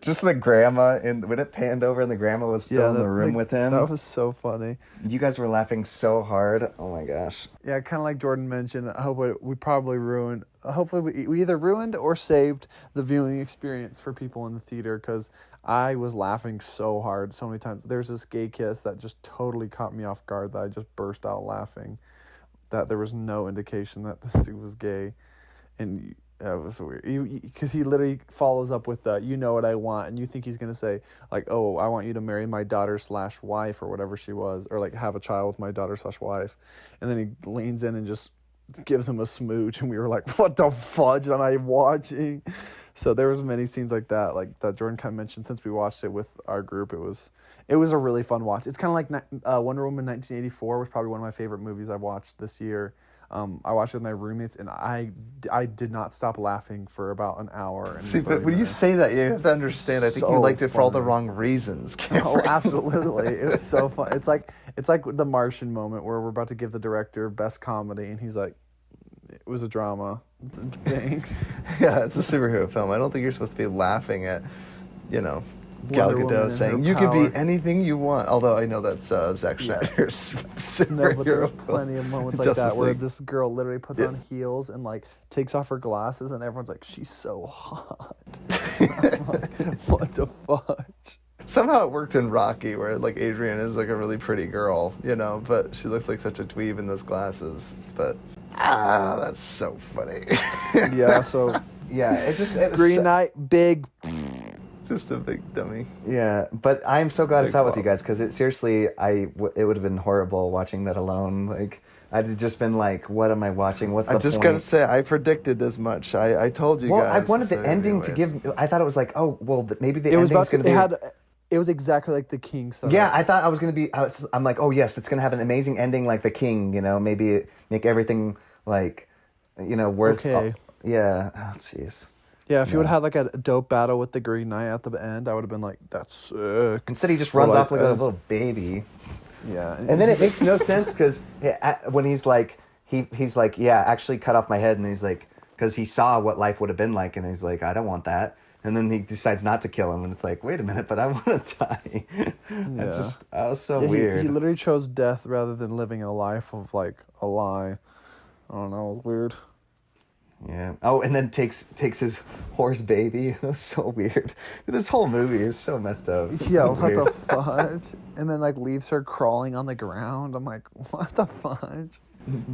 just the grandma, and when it panned over and the grandma was still in the room with him, that was so funny. You guys were laughing so hard. Oh my gosh. Yeah, kind of like Jordan mentioned, I hope we probably ruined, hopefully we either ruined or saved the viewing experience for people in the theater, because I was laughing so hard so many times. There's this gay kiss that just totally caught me off guard, that I just burst out laughing, that there was no indication that this dude was gay. And that was weird. Because he literally follows up with the, you know what I want. And you think he's going to say, like, oh, I want you to marry my daughter/wife or whatever she was. Or, like, have a child with my daughter/wife. And then he leans in and just gives him a smooch. And we were like, what the fudge am I watching? So there was many scenes like that Jordan kind of mentioned. Since we watched it with our group, it was a really fun watch. It's kind of like Wonder Woman 1984 was probably one of my favorite movies I've watched this year. I watched it with my roommates, and I did not stop laughing for about an hour. See, but when you say that, you have to understand, I think you liked it for all the wrong reasons. Oh, absolutely. It was so fun. It's like the Martian moment where we're about to give the director best comedy, and he's like, it was a drama. Thanks. Yeah, it's a superhero film. I don't think you're supposed to be laughing at, Gal Gadot saying, you could be anything you want. Although I know that's Zack Snyder's superhero. No, but there's plenty of moments like that where this girl literally puts on heels and, like, takes off her glasses and everyone's like, she's so hot. I'm like, what the fudge? Somehow it worked in Rocky where, like, Adrian is, like, a really pretty girl, but she looks like such a dweeb in those glasses. But, that's so funny. Yeah, so... Yeah, it was Green Knight, big... Just a big dummy. Yeah, but I'm so glad I saw it with you guys, because seriously, it would have been horrible watching that alone. Like, I'd have just been like, what am I watching? What's the point? I just gotta say, I predicted as much. I told you guys. Well, I wanted the ending to give... I thought it was like, oh, well, maybe the ending's going to be... It was exactly like The King setup. Yeah, I thought I was gonna be. I'm like, oh yes, it's gonna have an amazing ending like The King. You know, maybe make everything like, worth. Okay. Yeah. Oh jeez. Yeah, if you would have had like a dope battle with the Green Knight at the end, I would have been like, that's sick. Instead, he just Or runs like, off like a little baby. Yeah. And then it makes no sense because when he's like, he's like, yeah, actually cut off my head, and he's like, because he saw what life would have been like, and he's like, I don't want that. And then he decides not to kill him, and it's like, wait a minute, but I want to die. Yeah. That was so Yeah, weird. He literally chose death rather than living a life of like a lie. I don't know, it was weird. Yeah. Oh, and then takes his horse baby. It was so weird. This whole movie is so messed up. It's Yeah, so what weird. the fudge? And then like leaves her crawling on the ground. I'm like, what the fudge?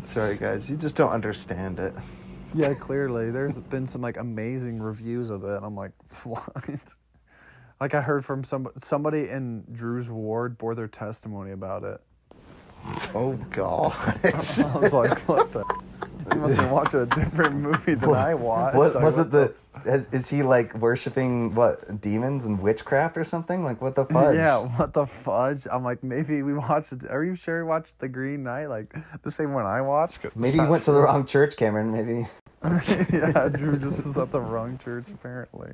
Sorry, guys, you just don't understand it. Yeah, clearly. There's been some like amazing reviews of it. I'm like, what? Like I heard from somebody in Drew's ward bore their testimony about it. Oh God. I was like, what the? You must have watched a different movie than I watched. What Like, was it? Is he like worshiping what, demons and witchcraft or something? Like what the fudge? Yeah, what the fudge? I'm like, maybe we watched it. Are you sure we watched The Green Knight? Like the same one I watched? 'Cause Maybe he went to the wrong church, Cameron. Maybe. Yeah, Drew just was at the wrong church apparently.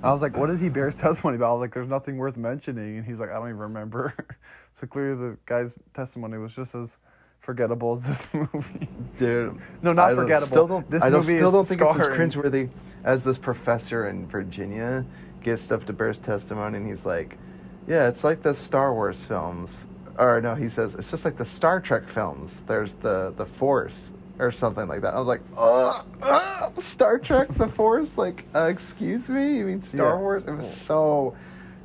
I was like, what did he bear his testimony about? I was like, there's nothing worth mentioning, and he's like, I don't even remember. So clearly the guy's testimony was just as forgettable as this movie. Dude, No, not forgettable. Still don't, This I don't, movie still is don't think it's as scarring. cringeworthy as this professor in Virginia gets up to Bear's testimony, and he's like, "Yeah, it's like the Star Wars films." Or no, he says it's just like the Star Trek films. There's the Force or something like that. I was like, Star Trek, the Force? Like, excuse me? You mean Star Yeah. Wars? It was so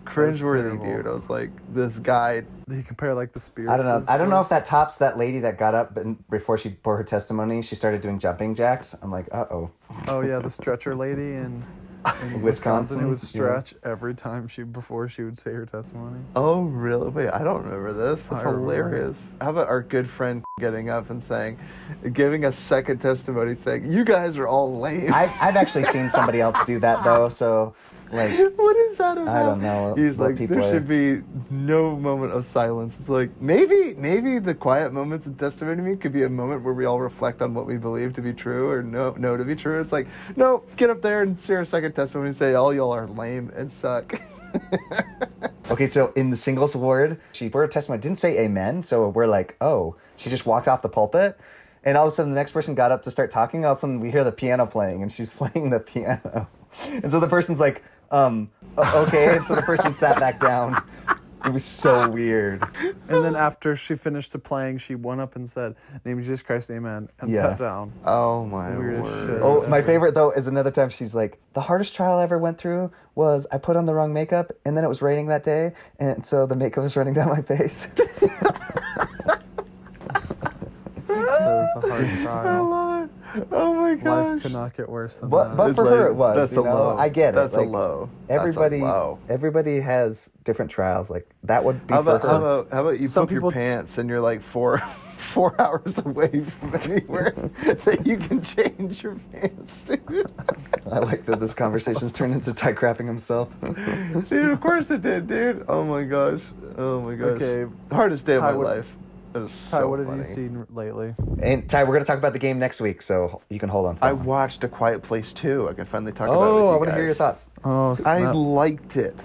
cringeworthy, terrible. dude. I was like, this guy. Did he compare like the spirit? I don't know. to I don't know if Force? that tops that lady that got up before she bore her testimony. She started doing jumping jacks. I'm like, uh-oh. Oh yeah, the stretcher lady in Wisconsin? Wisconsin who would Yeah. stretch every time before she would say her testimony. Oh, really? Wait, I don't remember this. That's I remember. hilarious. How about our good friend getting up and giving a second testimony saying, you guys are all lame. I've actually seen somebody else do that though. So, like, What is that about? I don't know He's what like, people there are- should be no moment of silence. It's like, maybe the quiet moments in testimony could be a moment where we all reflect on what we believe to be true or no to be true. It's like, no, get up there and share a second testimony and say, all y'all are lame and suck. okay, so in the singles ward, she bore her testimony, didn't say amen. So we're like, oh, she just walked off the pulpit. And all of a sudden, the next person got up to start talking. All of a sudden, we hear the piano playing, and she's playing the piano. And so the person's like, okay. And so the person sat back down. It was so weird. And then after she finished the playing, she went up and said, "Name of Jesus Christ, Amen," and Yeah. sat down. Oh, my Weirdest word. shit. Oh, my favorite, though, is another time she's like, the hardest trial I ever went through was I put on the wrong makeup, and then it was raining that day, and so the makeup was running down my face. It was a hard I trial. love it. Oh, my gosh. Life could not get worse than But that. for It's her like, it was. that's you a know? low. I get it. That's a like, low. That's a Everybody, low. everybody has different trials. Like that would be How for about, her. how about you Some poop your people- pants and you're like four hours away from anywhere that you can change your pants, dude? I like that this conversation's turned into Ty crapping himself. Dude, of course it did, dude. Oh my gosh. Oh my gosh. Okay. Hardest day of Ty, my what- life. It was Ty, so what have funny. you seen lately? And Ty, we're gonna talk about the game next week, so you can hold on to I that one. watched A Quiet Place 2. I can finally talk about it with Oh, you I want to hear your guys. thoughts. Oh, I snap. liked it.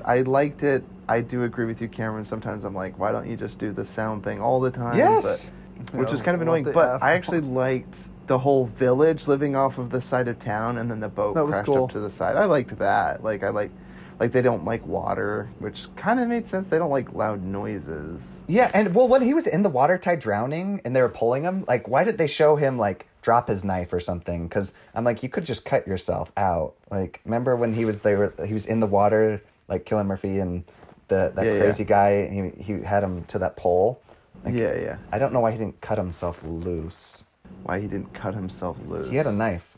I do agree with you, Cameron. Sometimes I'm like, why don't you just do the sound thing all the time? Yes. But, which Yeah, was kind of what annoying. the But F? I actually liked the whole village living off of the side of town, and then the boat That was crashed cool. up to the side. I liked that. Like they don't like water, which kind of made sense. They don't like loud noises. Yeah, and well, when he was in the water, Ty drowning, and they were pulling him, like, why did they show him like drop his knife or something? Because I'm like, you could just cut yourself out. Like, remember when he was in the water, like Killian Murphy and that Yeah, crazy guy, he had him to that pole. Like, Yeah. I don't know why he didn't cut himself loose. Why he didn't cut himself loose? He had a knife.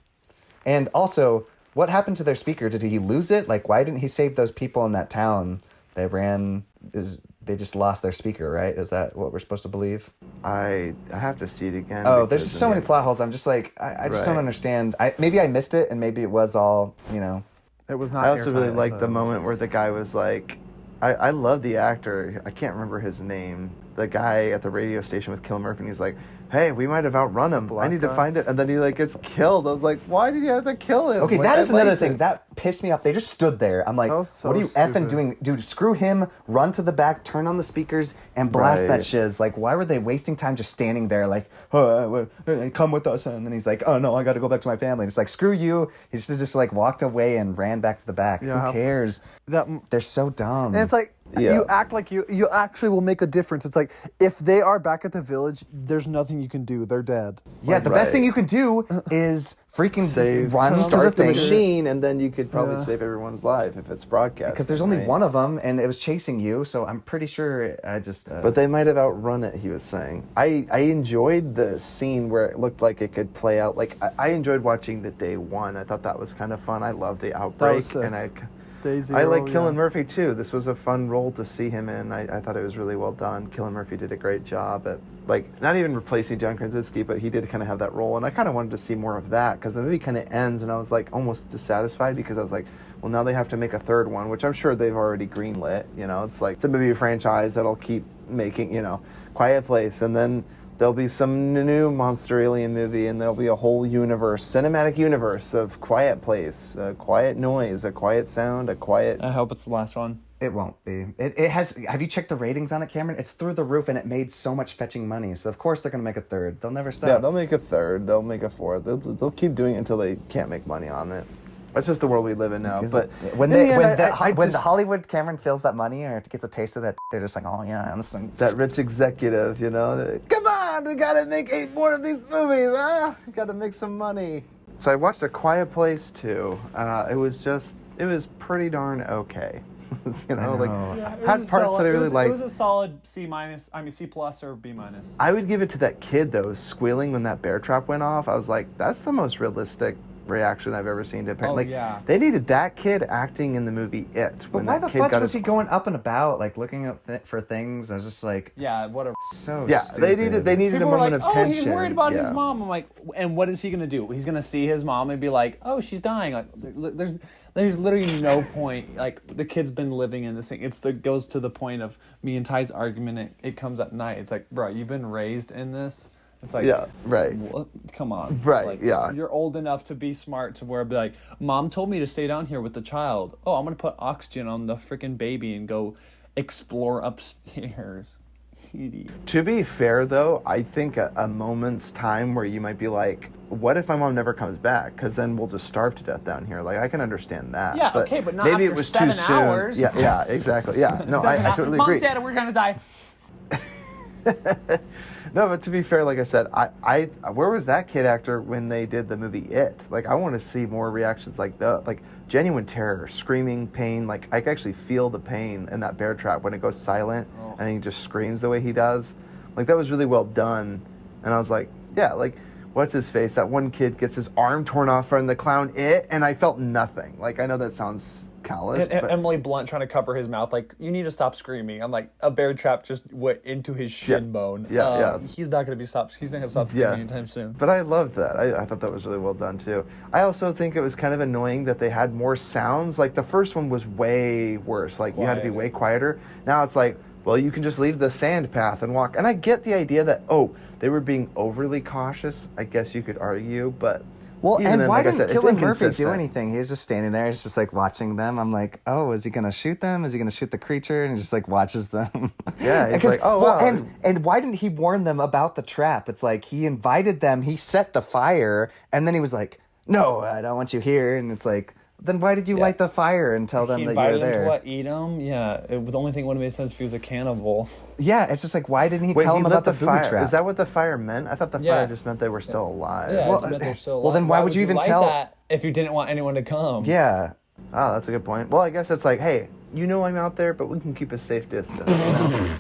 And also, what happened to their speaker? Did he lose it? Like, why didn't he save those people in that town? They just lost their speaker, right? Is that what we're supposed to believe? I have to see it again. Oh, there's because just so in many the- plot holes. I'm just like, I just don't Right. understand. Maybe I missed it, and maybe it was all, It was not. I also really airtight, liked the though. moment where the guy was like, I love the actor. I can't remember his name. The guy at the radio station with Cillian Murphy, and he's like, hey, we might have outrun him. I need to find it. And then he like gets killed. I was like, why did you have to kill him? Okay, like, that is another thing. That pissed me off. They just stood there. I'm like, So what are you effing doing? Dude, screw him, run to the back, turn on the speakers, and blast that shiz. Like, why were they wasting time just standing there like, come with us? And then he's like, oh, no, I got to go back to my family. And it's like, screw you. He just like walked away and ran back to the back. Who cares? They're so dumb. And it's like, you act like you actually will make a difference. It's like, if they are back at the village, there's nothing you can do. They're dead. Yeah, the best thing you can do is freaking start the machine, and then you could probably save everyone's life if it's broadcast. Because there's only one of them, and it was chasing you, so I'm pretty sure I just... But they might have outrun it, he was saying. I enjoyed the scene where it looked like it could play out. Like, I enjoyed watching the day one. I thought that was kind of fun. I love the outbreak, and I like Cillian Murphy too. This was a fun role to see him in. I thought it was really well done. Cillian Murphy did a great job at, like, not even replacing John Krasinski, but he did kind of have that role. And I kind of wanted to see more of that because the movie kind of ends and I was like almost dissatisfied because I was like, well, now they have to make a third one, which I'm sure they've already greenlit. You know, it's like it's a movie franchise that'll keep making, you know, Quiet Place, and then there'll be some new monster alien movie, and there'll be a whole universe, cinematic universe of Quiet Place, a quiet noise, a quiet sound, a quiet... I hope it's the last one. It won't be. It has... Have you checked the ratings on it, Cameron? It's through the roof, and it made so much fetching money. So, of course, they're going to make a third. They'll never stop. Yeah, they'll make a third. They'll make a fourth. They'll keep doing it until they can't make money on it. That's just the world we live in now. But when the Hollywood Cameron feels that money or gets a taste of that, they're just like, oh yeah, listen. That rich executive, you know, come on, we gotta make 8 more of these movies. We gotta make some money. So I watched A Quiet Place too. It was pretty darn okay. You know, had parts that I really liked. It was a solid C+, C plus or B-. I would give it to that kid though, squealing when that bear trap went off. I was like, that's the most realistic reaction I've ever seen to a parent. They needed that kid acting in the movie It. But why the fuck was he going up and about, like looking up for things? I was just like, what a stupid. They needed a moment of tension. Oh, he's worried about his mom. I'm like, and what is he gonna do? He's gonna see his mom and be like, oh, she's dying. Like, there's literally no point. Like, the kid's been living in this thing. It goes to the point of me and Ty's argument. It comes at night. It's like, bro, you've been raised in this. It's like, what? Come on. Right, like, you're old enough to be smart to where, be like, Mom told me to stay down here with the child. Oh, I'm going to put oxygen on the freaking baby and go explore upstairs. Idiot. To be fair, though, I think a moment's time where you might be like, what if my mom never comes back? Because then we'll just starve to death down here. Like, I can understand that. Yeah, but okay, but not maybe after it was 7 too hours. Soon. Yeah, exactly. Yeah, no, I totally agree. Mom's dead and we're going to die. No, but to be fair, like I said, I where was that kid actor when they did the movie It? Like, I want to see more reactions like that, like genuine terror, screaming, pain. Like, I can actually feel the pain in that bear trap when it goes silent and he just screams the way he does. Like, that was really well done. And I was like, yeah, like, what's his face? That one kid gets his arm torn off from the clown It, and I felt nothing. Like, I know that sounds callous. But Emily Blunt trying to cover his mouth, like, you need to stop screaming. I'm like, a bear trap just went into his shin bone. He's not going to be stopped. He's not going to stop screaming anytime soon. But I loved that. I thought that was really well done too. I also think it was kind of annoying that they had more sounds. Like, the first one was way worse. Like, you had to be way quieter. Now it's like, well, you can just leave the sand path and walk. And I get the idea that, they were being overly cautious, I guess you could argue, but... Well, and why didn't Cillian Murphy do anything? He was just standing there. He's just, like, watching them. I'm like, oh, is he going to shoot them? Is he going to shoot the creature? And he just, like, watches them. Yeah, he's like, oh, wow. And why didn't he warn them about the trap? It's like, he invited them, he set the fire, and then he was like, no, I don't want you here. And it's like... Then why did you light the fire and tell them that you were there? He invited them to eat them? Yeah. The only thing that would have made sense if he was a cannibal. Yeah, it's just like, why didn't he tell them about the booby trap? Is that what the fire meant? I thought the fire just meant they were still alive. Yeah, it meant they're still alive. Well, then why would you even tell that if you didn't want anyone to come? Yeah. Oh, that's a good point. Well, I guess it's like, hey, you know I'm out there, but we can keep a safe distance. You know?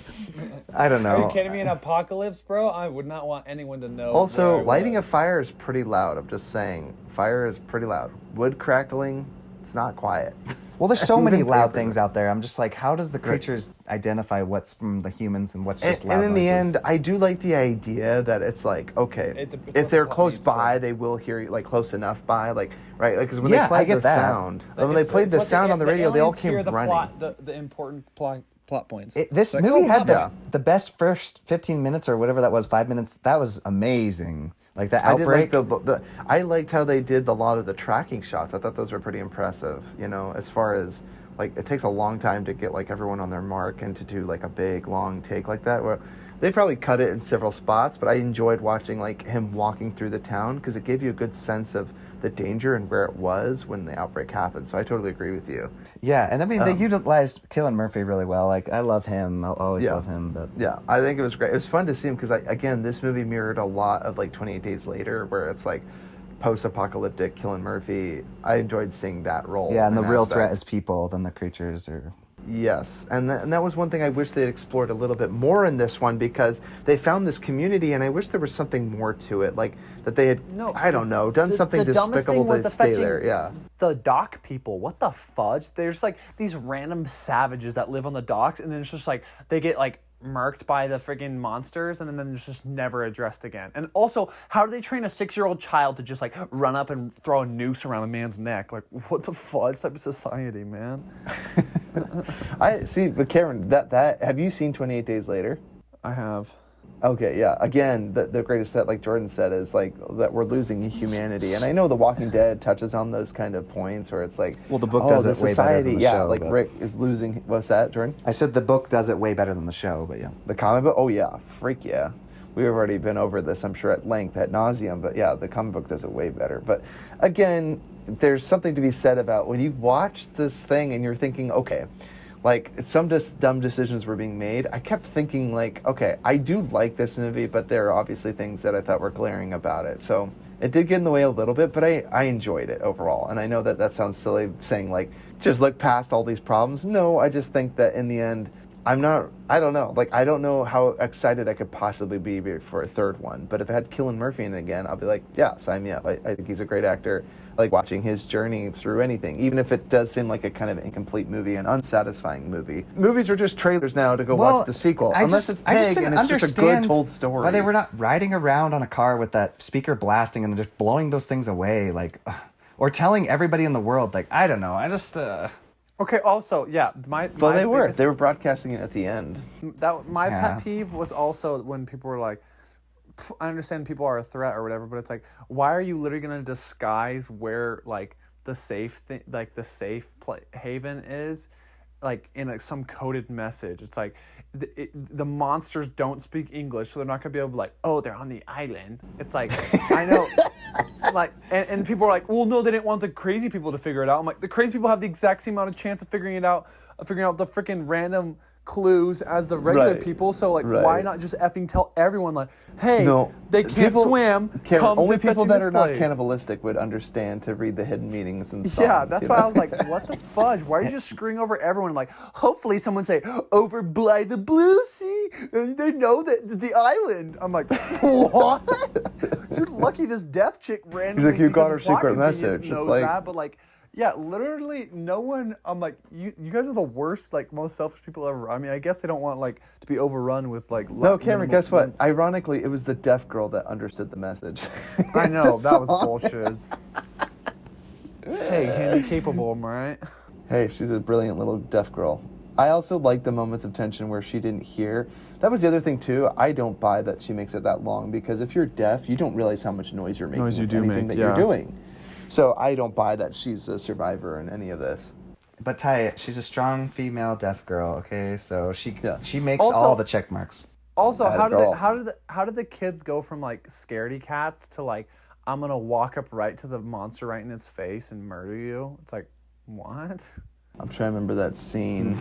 I don't know. Are you kidding me? In an apocalypse, bro? I would not want anyone to know. Also, lighting a fire is pretty loud. I'm just saying. Fire is pretty loud. Wood crackling, it's not quiet. Well, there's so many Even loud paper. things out there. I'm just like, how does the creatures identify what's from the humans and what's just And, loud and in the noises? end, I do like the idea that it's like, okay, It's if what they're the plot close needs by, to. they will hear you, like close enough by, like, right? Like, because when Yeah, they played I get the that. sound, when they played It's the what sound on the radio, they all aliens hear came the running. plot, the important plot points. This It's like, movie oh, had plot the best first 15 minutes or whatever that was, 5 minutes. That was amazing. Like the I did outbreak. like I liked how they did a lot of the tracking shots. I thought those were pretty impressive. You know, as far as like it takes a long time to get like everyone on their mark and to do like a big long take like that. Where they probably cut it in several spots, but I enjoyed watching like him walking through the town because it gave you a good sense of the danger and where it was when the outbreak happened. So I totally agree with you. Yeah, and I mean they utilized Cillian Murphy really well. Like I love him. I'll always love him. But Yeah, I think it was great. It was fun to see him because, again, this movie mirrored a lot of like 28 Days Later, where it's like post-apocalyptic Cillian Murphy. I enjoyed seeing that role. yeah, and the real aspect. threat is people than the creatures. Or Yes, and that was one thing I wish they'd explored a little bit more in this one because they found this community, and I wish there was something more to it, like that they had, No, I don't know, done something the dumbest despicable thing was to the stay fetching there. Yeah. the dock people. What the fudge? There's like these random savages that live on the docks, and then it's just like they get like murked by the friggin' monsters, and then it's just never addressed again. And also, how do they train a 6-year-old child to just like run up and throw a noose around a man's neck? Like, what the fudge type of society, man? I see, but Karen, that have you seen 28 Days Later? I have. Okay, yeah. Again, the greatest that, like Jordan said, is like that we're losing humanity, and I know The Walking Dead touches on those kind of points where it's like, Well, the book oh, does the it way better society, than the yeah, show, like but- Rick is losing. What's that, Jordan? I said the book does it way better than the show. But yeah, The comic book? Oh yeah, freak yeah. We've already been over this, I'm sure, at length, at nauseum. But yeah, the comic book does it way better. But again, there's something to be said about when you watch this thing and you're thinking, okay, like some dumb decisions were being made. I kept thinking like, okay, I do like this movie, but there are obviously things that I thought were glaring about it. So it did get in the way a little bit, but I enjoyed it overall. And I know that sounds silly saying like, just look past all these problems. No, I just think that in the end, I don't know. Like, I don't know how excited I could possibly be for a third one. But if I had Cillian Murphy in it again, I'll be like, yeah, sign me up. I think he's a great actor. I like watching his journey through anything, even if it does seem like a kind of incomplete movie, an unsatisfying movie. Movies are just trailers now to go watch the sequel, unless it's I just big didn't and it's just a good understand told story. Why they were not riding around on a car with that speaker blasting and just blowing those things away, like, or telling everybody in the world, like, I don't know. I just. Okay. Also, yeah, Well, they were. They were broadcasting it at the end. My Yeah. pet peeve was also when people were like, I understand people are a threat or whatever, but it's like, why are you literally gonna disguise where like the safe haven is, like in some coded message? It's like the monsters don't speak English, so they're not gonna be able to be like, oh, they're on the island. It's like, I know. Like, and people are like, well, no, they didn't want the crazy people to figure it out. I'm like, the crazy people have the exact same amount of chance of figuring out the freaking random clues as the regular Right. people. So like, Right. why not just effing tell everyone like, hey, No, they can't swim. Karen, come only to fetch people in that this are not place. cannibalistic would understand to read the hidden meanings and songs. Yeah, that's you why know? I was like, what the fudge? Why are you just screwing over everyone? Like, hopefully someone say, over by the blue sea, and they know that the island. I'm like, what? You're lucky this deaf chick randomly. like, you got because her of secret plot convenience message. It's knows like- that, but like, yeah, literally no one. I'm like, you guys are the worst, like most selfish people ever. I mean, I guess they don't want like to be overrun with like. No, Cameron, guess what? Ironically, it was the deaf girl that understood the message. I know The that was song. bullshit. Hey, handy capable, am I right? Hey, she's a brilliant little deaf girl. I also like the moments of tension where she didn't hear. That was the other thing too. I don't buy that she makes it that long because if you're deaf, you don't realize how much noise you're making Noise you with do anything make, that you're yeah. doing. So I don't buy that she's a survivor in any of this. But Ty, she's a strong female deaf girl. Okay, so she makes Also- all the check marks. Also, Bad how girl. did the kids go from like scaredy cats to like I'm gonna walk up right to the monster right in its face and murder you? It's like, what? I'm trying to remember that scene.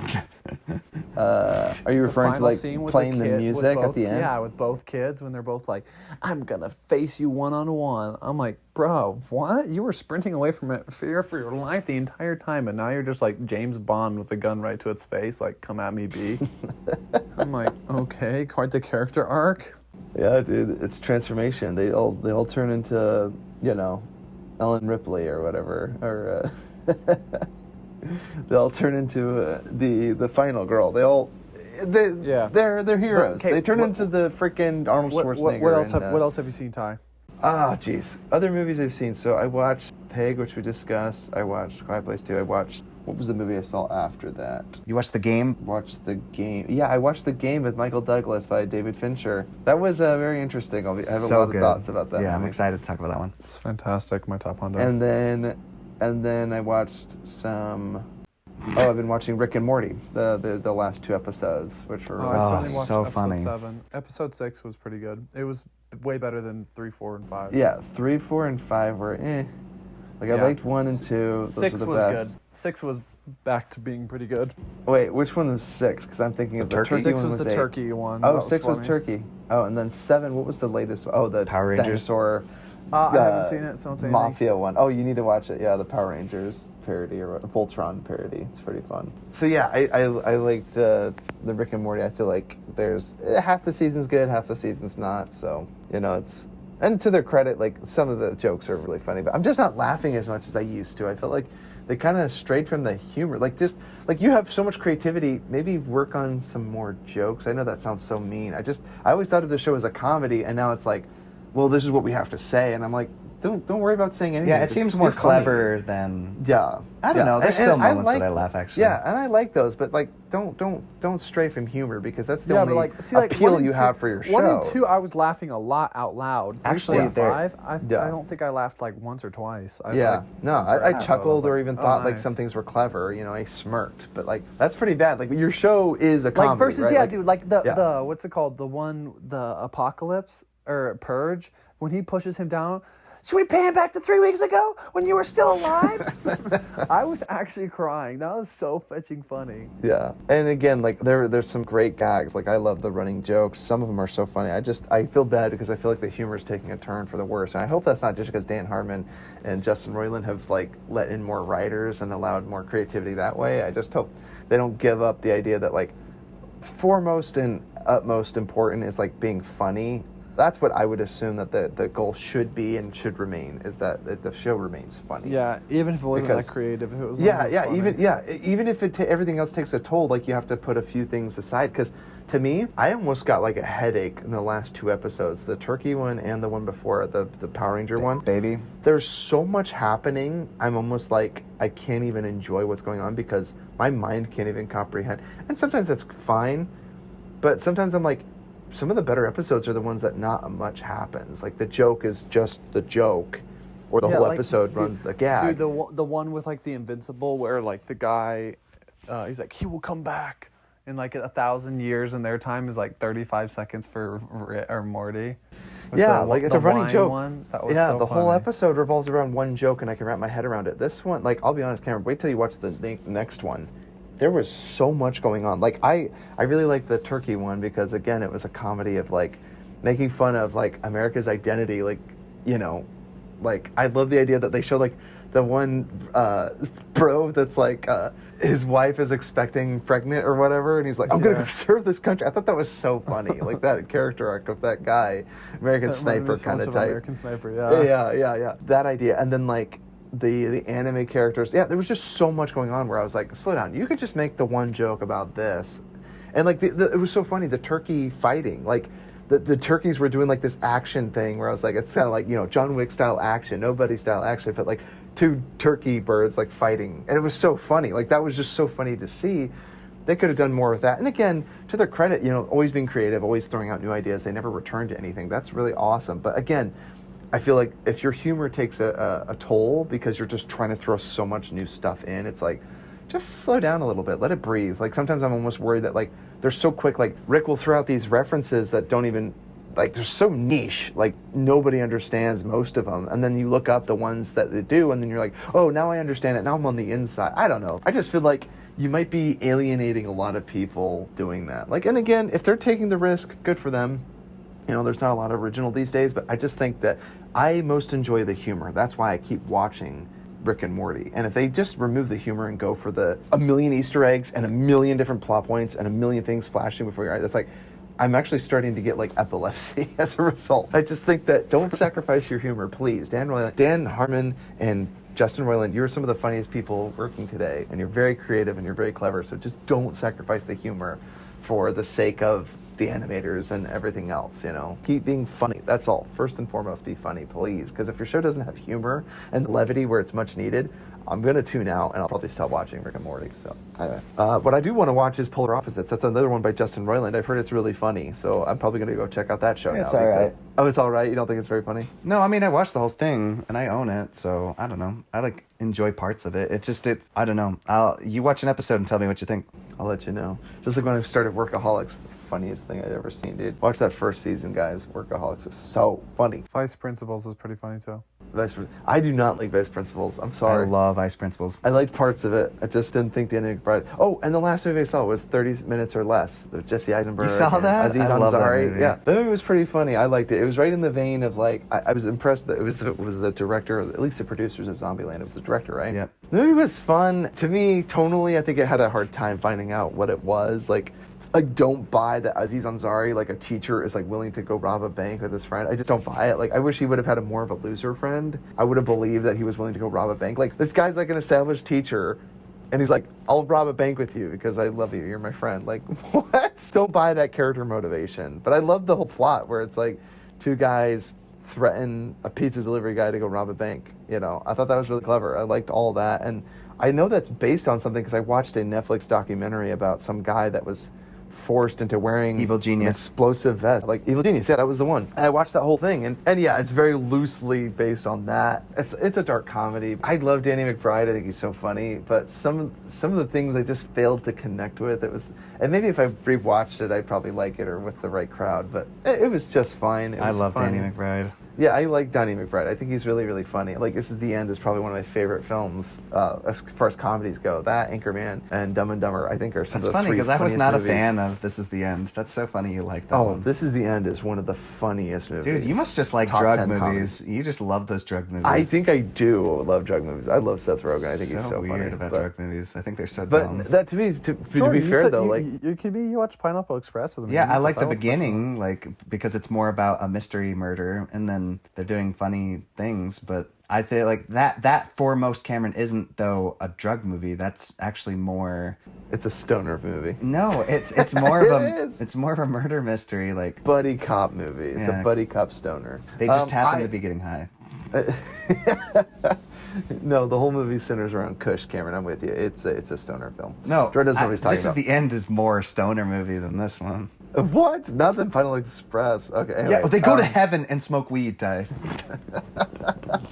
Are you referring to Final like scene with playing the kid- with music both- at the end? Yeah, with both kids when they're both like, I'm gonna face you one on one. I'm like, bro, what? You were sprinting away from it, fear for your life the entire time, and now you're just like James Bond with a gun right to its face, like, come at me, B. I'm like, okay, quite the character arc. Yeah, dude, it's transformation. They all turn into, Ellen Ripley or whatever. Or they all turn into the final girl. They're heroes. Okay, they turn into the freaking Arnold Schwarzenegger. What else have you seen, Ty? Jeez. Other movies I've seen. So I watched Peg, which we discussed. I watched Quiet Place 2. I watched... What was the movie I saw after that? You watched The Game? Watched The Game. Yeah, I watched The Game with Michael Douglas by David Fincher. That was very interesting. I have a lot of thoughts about that Yeah, movie. I'm excited to talk about that one. It's fantastic. My top 100. And then I watched some... Oh, I've been watching Rick and Morty, the last 2 episodes, which were really I still Oh, only watched so episode funny. 7. Episode 6 was pretty good. It was way better than 3, 4, and 5. Yeah, 3, 4, and 5 were eh. Like, I Yeah. liked 1 and 2. Those 6 were the was best. good. 6 was back to being pretty good. Wait, which one was 6? Because I'm thinking of the turkey 6 one was the 8. turkey one. Oh, That 6 was funny. turkey. Oh, and then 7, what was the latest one? Oh, the Power Rangers. dinosaur I haven't seen it, so don't say anything. Mafia one. Oh, you need to watch it. Yeah, the Power Rangers parody or what, Voltron parody. It's pretty fun. So yeah, I liked the Rick and Morty. I feel like there's half the season's good, half the season's not. So it's, and to their credit, like some of the jokes are really funny, but I'm just not laughing as much as I used to. I felt like they kind of strayed from the humor. Like just like you have so much creativity, maybe work on some more jokes. I know that sounds so mean. I always thought of the show as a comedy, and now it's like, well, this is what we have to say, and I'm like, don't worry about saying anything. Yeah, it Just seems be more funny. clever than... Yeah, I don't know. There's still moments that I laugh, actually. Yeah, and I like those, but like, don't stray from humor because that's the Yeah, only but like, appeal 1 and you 2 have for your show. 1 and 2, I was laughing a lot out loud. 3, Actually, 4, and they're- 5, I Yeah. don't think I laughed like once or twice. I I chuckled or even thought like nice. some things were clever. I smirked, but like that's pretty bad. Like your show is a comedy, Like versus right? yeah, Like, dude, like the yeah. what's it called? The Apocalypse or Purge when he pushes him down. Should we pay him back to 3 weeks ago when you were still alive? I was actually crying. That was so fetching funny. Yeah, and again, like there's some great gags. Like I love the running jokes. Some of them are so funny. I feel bad because I feel like the humor is taking a turn for the worse. And I hope that's not just because Dan Harmon and Justin Roiland have like let in more writers and allowed more creativity that way. I just hope they don't give up the idea that like foremost and utmost important is like being funny. That's what I would assume that the goal should be and should remain, is that the show remains funny. Yeah, even if it wasn't Because- that creative, if it was Yeah, funny. even if everything else takes a toll, like you have to put a few things aside. Because to me, I almost got like a headache in the last 2 episodes, the turkey one and the one before, the Power Ranger one. Baby. There's so much happening. I'm almost like I can't even enjoy what's going on because my mind can't even comprehend. And sometimes that's fine, but sometimes I'm like, some of the better episodes are the ones that not much happens. Like the joke is just the joke, or the Yeah, whole like, episode dude- runs the gag. Dude, the one with like the Invincible, where like the guy, he's like, he will come back in like 1,000 years, and their time is like 35 seconds for or Morty. With Yeah, the- like it's the a running wine joke. One. That was Yeah, so the whole funny. episode revolves around one joke, and I can wrap my head around it. This one, like, I'll be honest, Cameron, wait till you watch the next one. There was so much going on. Like, I really like the turkey one because, again, it was a comedy of, like, making fun of, like, America's identity. Like, like, I love the idea that they show, like, the one bro that's, like, his wife is expecting pregnant or whatever, and he's like, I'm going to serve this country. I thought that was so funny. Like, that character arc of that guy, American That reminded Sniper me so kind much of type. American Sniper, yeah. Yeah. That idea. And then, like, the anime characters. Yeah, there was just so much going on where I was like, slow down. You could just make the one joke about this. And, like, it was so funny, the turkey fighting. Like, the turkeys were doing, like, this action thing where I was like, it's kind of like, John Wick style action, nobody style action, but, like, 2 turkey birds, like, fighting. And it was so funny. Like, that was just so funny to see. They could have done more with that. And again, to their credit, always being creative, always throwing out new ideas. They never returned to anything. That's really awesome. But again, I feel like if your humor takes a toll because you're just trying to throw so much new stuff in, it's like, just slow down a little bit. Let it breathe. Like, sometimes I'm almost worried that, like, they're so quick. Like, Rick will throw out these references that don't even, like, they're so niche. Like, nobody understands most of them. And then you look up the ones that they do, and then you're like, oh, now I understand it. Now I'm on the inside. I don't know. I just feel like you might be alienating a lot of people doing that. Like, and again, if they're taking the risk, good for them. There's not a lot of original these days, but I just think that I most enjoy the humor. That's why I keep watching Rick and Morty. And if they just remove the humor and go for a million Easter eggs and a million different plot points and a million things flashing before your eyes, it's like, I'm actually starting to get like epilepsy as a result. I just think that don't sacrifice your humor, please. Dan Harmon and Justin Roiland, you're some of the funniest people working today, and you're very creative and you're very clever, so just don't sacrifice the humor for the sake of the animators and everything else, you know. Keep being funny. That's all. First and foremost, be funny, please. Because if your show doesn't have humor and levity where it's much needed, I'm going to tune out and I'll probably stop watching Rick and Morty. So, anyway. What I do want to watch is Polar Opposites. That's another one by Justin Roiland. I've heard it's really funny, so I'm probably going to go check out that show now. It's all right. Oh, it's all right? You don't think it's very funny? No, I mean, I watched the whole thing and I own it, so I don't know. I enjoy parts of it. It's I don't know. You watch an episode and tell me what you think. I'll let you know. Just like when I started Workaholics, the funniest thing I'd ever seen, dude. Watch that first season, guys. Workaholics is so funny. Vice Principals is pretty funny too. I do not like Vice Principals. I'm sorry. I love Vice Principals. I liked parts of it. I just didn't think Danny McBride. Oh, and the last movie I saw was 30 Minutes or Less. The Jesse Eisenberg. You saw that? Aziz I love that Ansari. movie. Yeah, the movie was pretty funny. I liked it. It was right in the vein of like I was impressed that it was the director, or at least the producers of Zombieland. It was the director, right? Yep. The movie was fun. To me, tonally, I think it had a hard time finding out what it was. Like, I don't buy that Aziz Ansari, like a teacher, is like willing to go rob a bank with his friend. I just don't buy it. Like, I wish he would have had a more of a loser friend. I would have believed that he was willing to go rob a bank. Like, this guy's like an established teacher, and he's like, I'll rob a bank with you because I love you. You're my friend. Like, what? Don't buy that character motivation. But I love the whole plot where it's like two guys threaten a pizza delivery guy to go rob a bank. You know, I thought that was really clever. I liked all that. And I know that's based on something because I watched a Netflix documentary about some guy that was forced into wearing Evil Genius. an explosive vest. Like Evil Genius, yeah, that was the one. And I watched that whole thing, and yeah, it's very loosely based on that. It's a dark comedy. I love Danny McBride. I think he's so funny, but some of the things I just failed to connect with. And maybe if I rewatched it, I'd probably like it, or with the right crowd. But it was just fine. I love Danny McBride. Yeah, I like Danny McBride. I think he's really, really funny. Like, This Is the End is probably one of my favorite films as far as comedies go. That, Anchorman, and Dumb and Dumber, I think are some That's of the funny three because I was funniest not movies. a fan of This Is the End. That's so funny you like that Oh, one. This Is the End is one of the funniest movies. Dude, you must just like Top drug 10 movies. comedies. You just love those drug movies. I think I do love drug movies. I love Seth Rogen. I think he's so weird funny. about but, drug movies. I think they're so but dumb. that to me, to Jordan, be you fair said though, you watched Pineapple Express with me. Yeah, You I thought like the that was much beginning, like because it's more about a mystery murder, and then they're doing funny things. But I feel like that Foremost Cameron isn't though a drug movie. That's actually more. it's a stoner movie. No, it's more of It is. it's more of a murder mystery. Like Buddy cop movie. It's Yeah. a buddy cop stoner. they just happen to be getting high. No, the whole movie centers around Kush, Cameron. I'm with you. It's a stoner film. No, Jordan doesn't know what he's talking This about. Is the End is more stoner movie than this one. What? Not than Final Express. Okay. Anyway, Yeah, they go to heaven and smoke weed, Ty.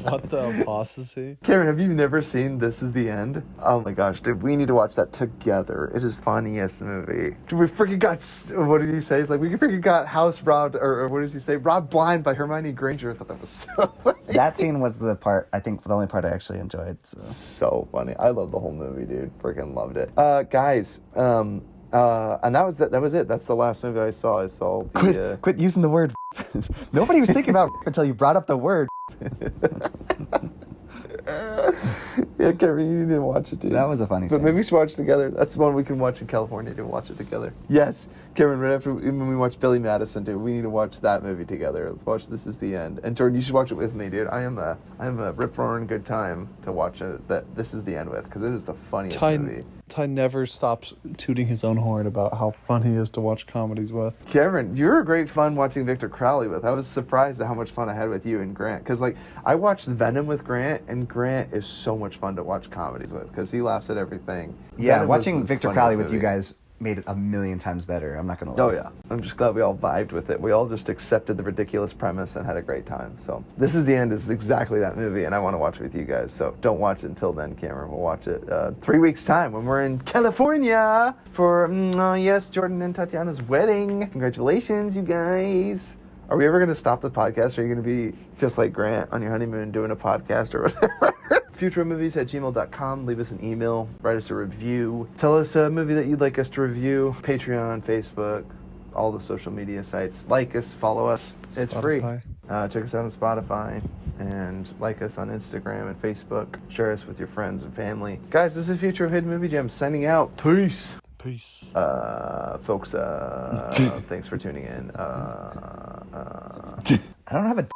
What the apostasy? Cameron, have you never seen This Is the End? Oh my gosh, dude, we need to watch that together. It is the funniest movie. Dude, we freaking got, what did he say? It's like, we freaking got house robbed, or what does he say? Robbed blind by Hermione Granger. I thought that was so funny. That scene was the part, I think, the only part I actually enjoyed. So. So funny. I love the whole movie, dude. Freaking loved it. Guys, and that was it. That's the last movie I saw. I saw the, Quit using the word. Nobody was thinking about until you brought up the word. yeah, Cameron, you didn't watch it, dude. That was a funny But scene. maybe we should watch it together. That's one we can watch in California, dude. Watch it together. Yes, Cameron, right after when we watch Billy Madison, dude, we need to watch that movie together. Let's watch This Is the End. And Jordan, you should watch it with me, dude. I am a rip-roaring good time to watch it, that This Is the End with, because it is the funniest movie. Ty never stops tooting his own horn about how fun he is to watch comedies with. Cameron, you were great fun watching Victor Crowley with. I was surprised at how much fun I had with you and Grant. Because, like, I watched Venom with Grant, and Grant is so much fun to watch comedies with because he laughs at everything. Yeah, Venom was watching the Victor funniest Crowley with movie. you guys made it a million times better. I'm not going to lie. Oh, yeah. I'm just glad we all vibed with it. We all just accepted the ridiculous premise and had a great time. So, This Is the End is exactly that movie, and I want to watch it with you guys. So, don't watch it until then, Cameron. We'll watch it 3 weeks' time when we're in California for, yes, Jordan and Tatiana's wedding. Congratulations, you guys. Are we ever going to stop the podcast? Or are you going to be just like Grant on your honeymoon doing a podcast or whatever? futuromovies@gmail.com. Leave us an email. Write us a review. Tell us a movie that you'd like us to review. Patreon, Facebook, all the social media sites. Like us, follow us. It's free. Spotify. Check us out on Spotify and like us on Instagram and Facebook. Share us with your friends and family. Guys, this is Future of Hidden Movie Gems signing out. Peace. Peace. Folks, thanks for tuning in. I don't have a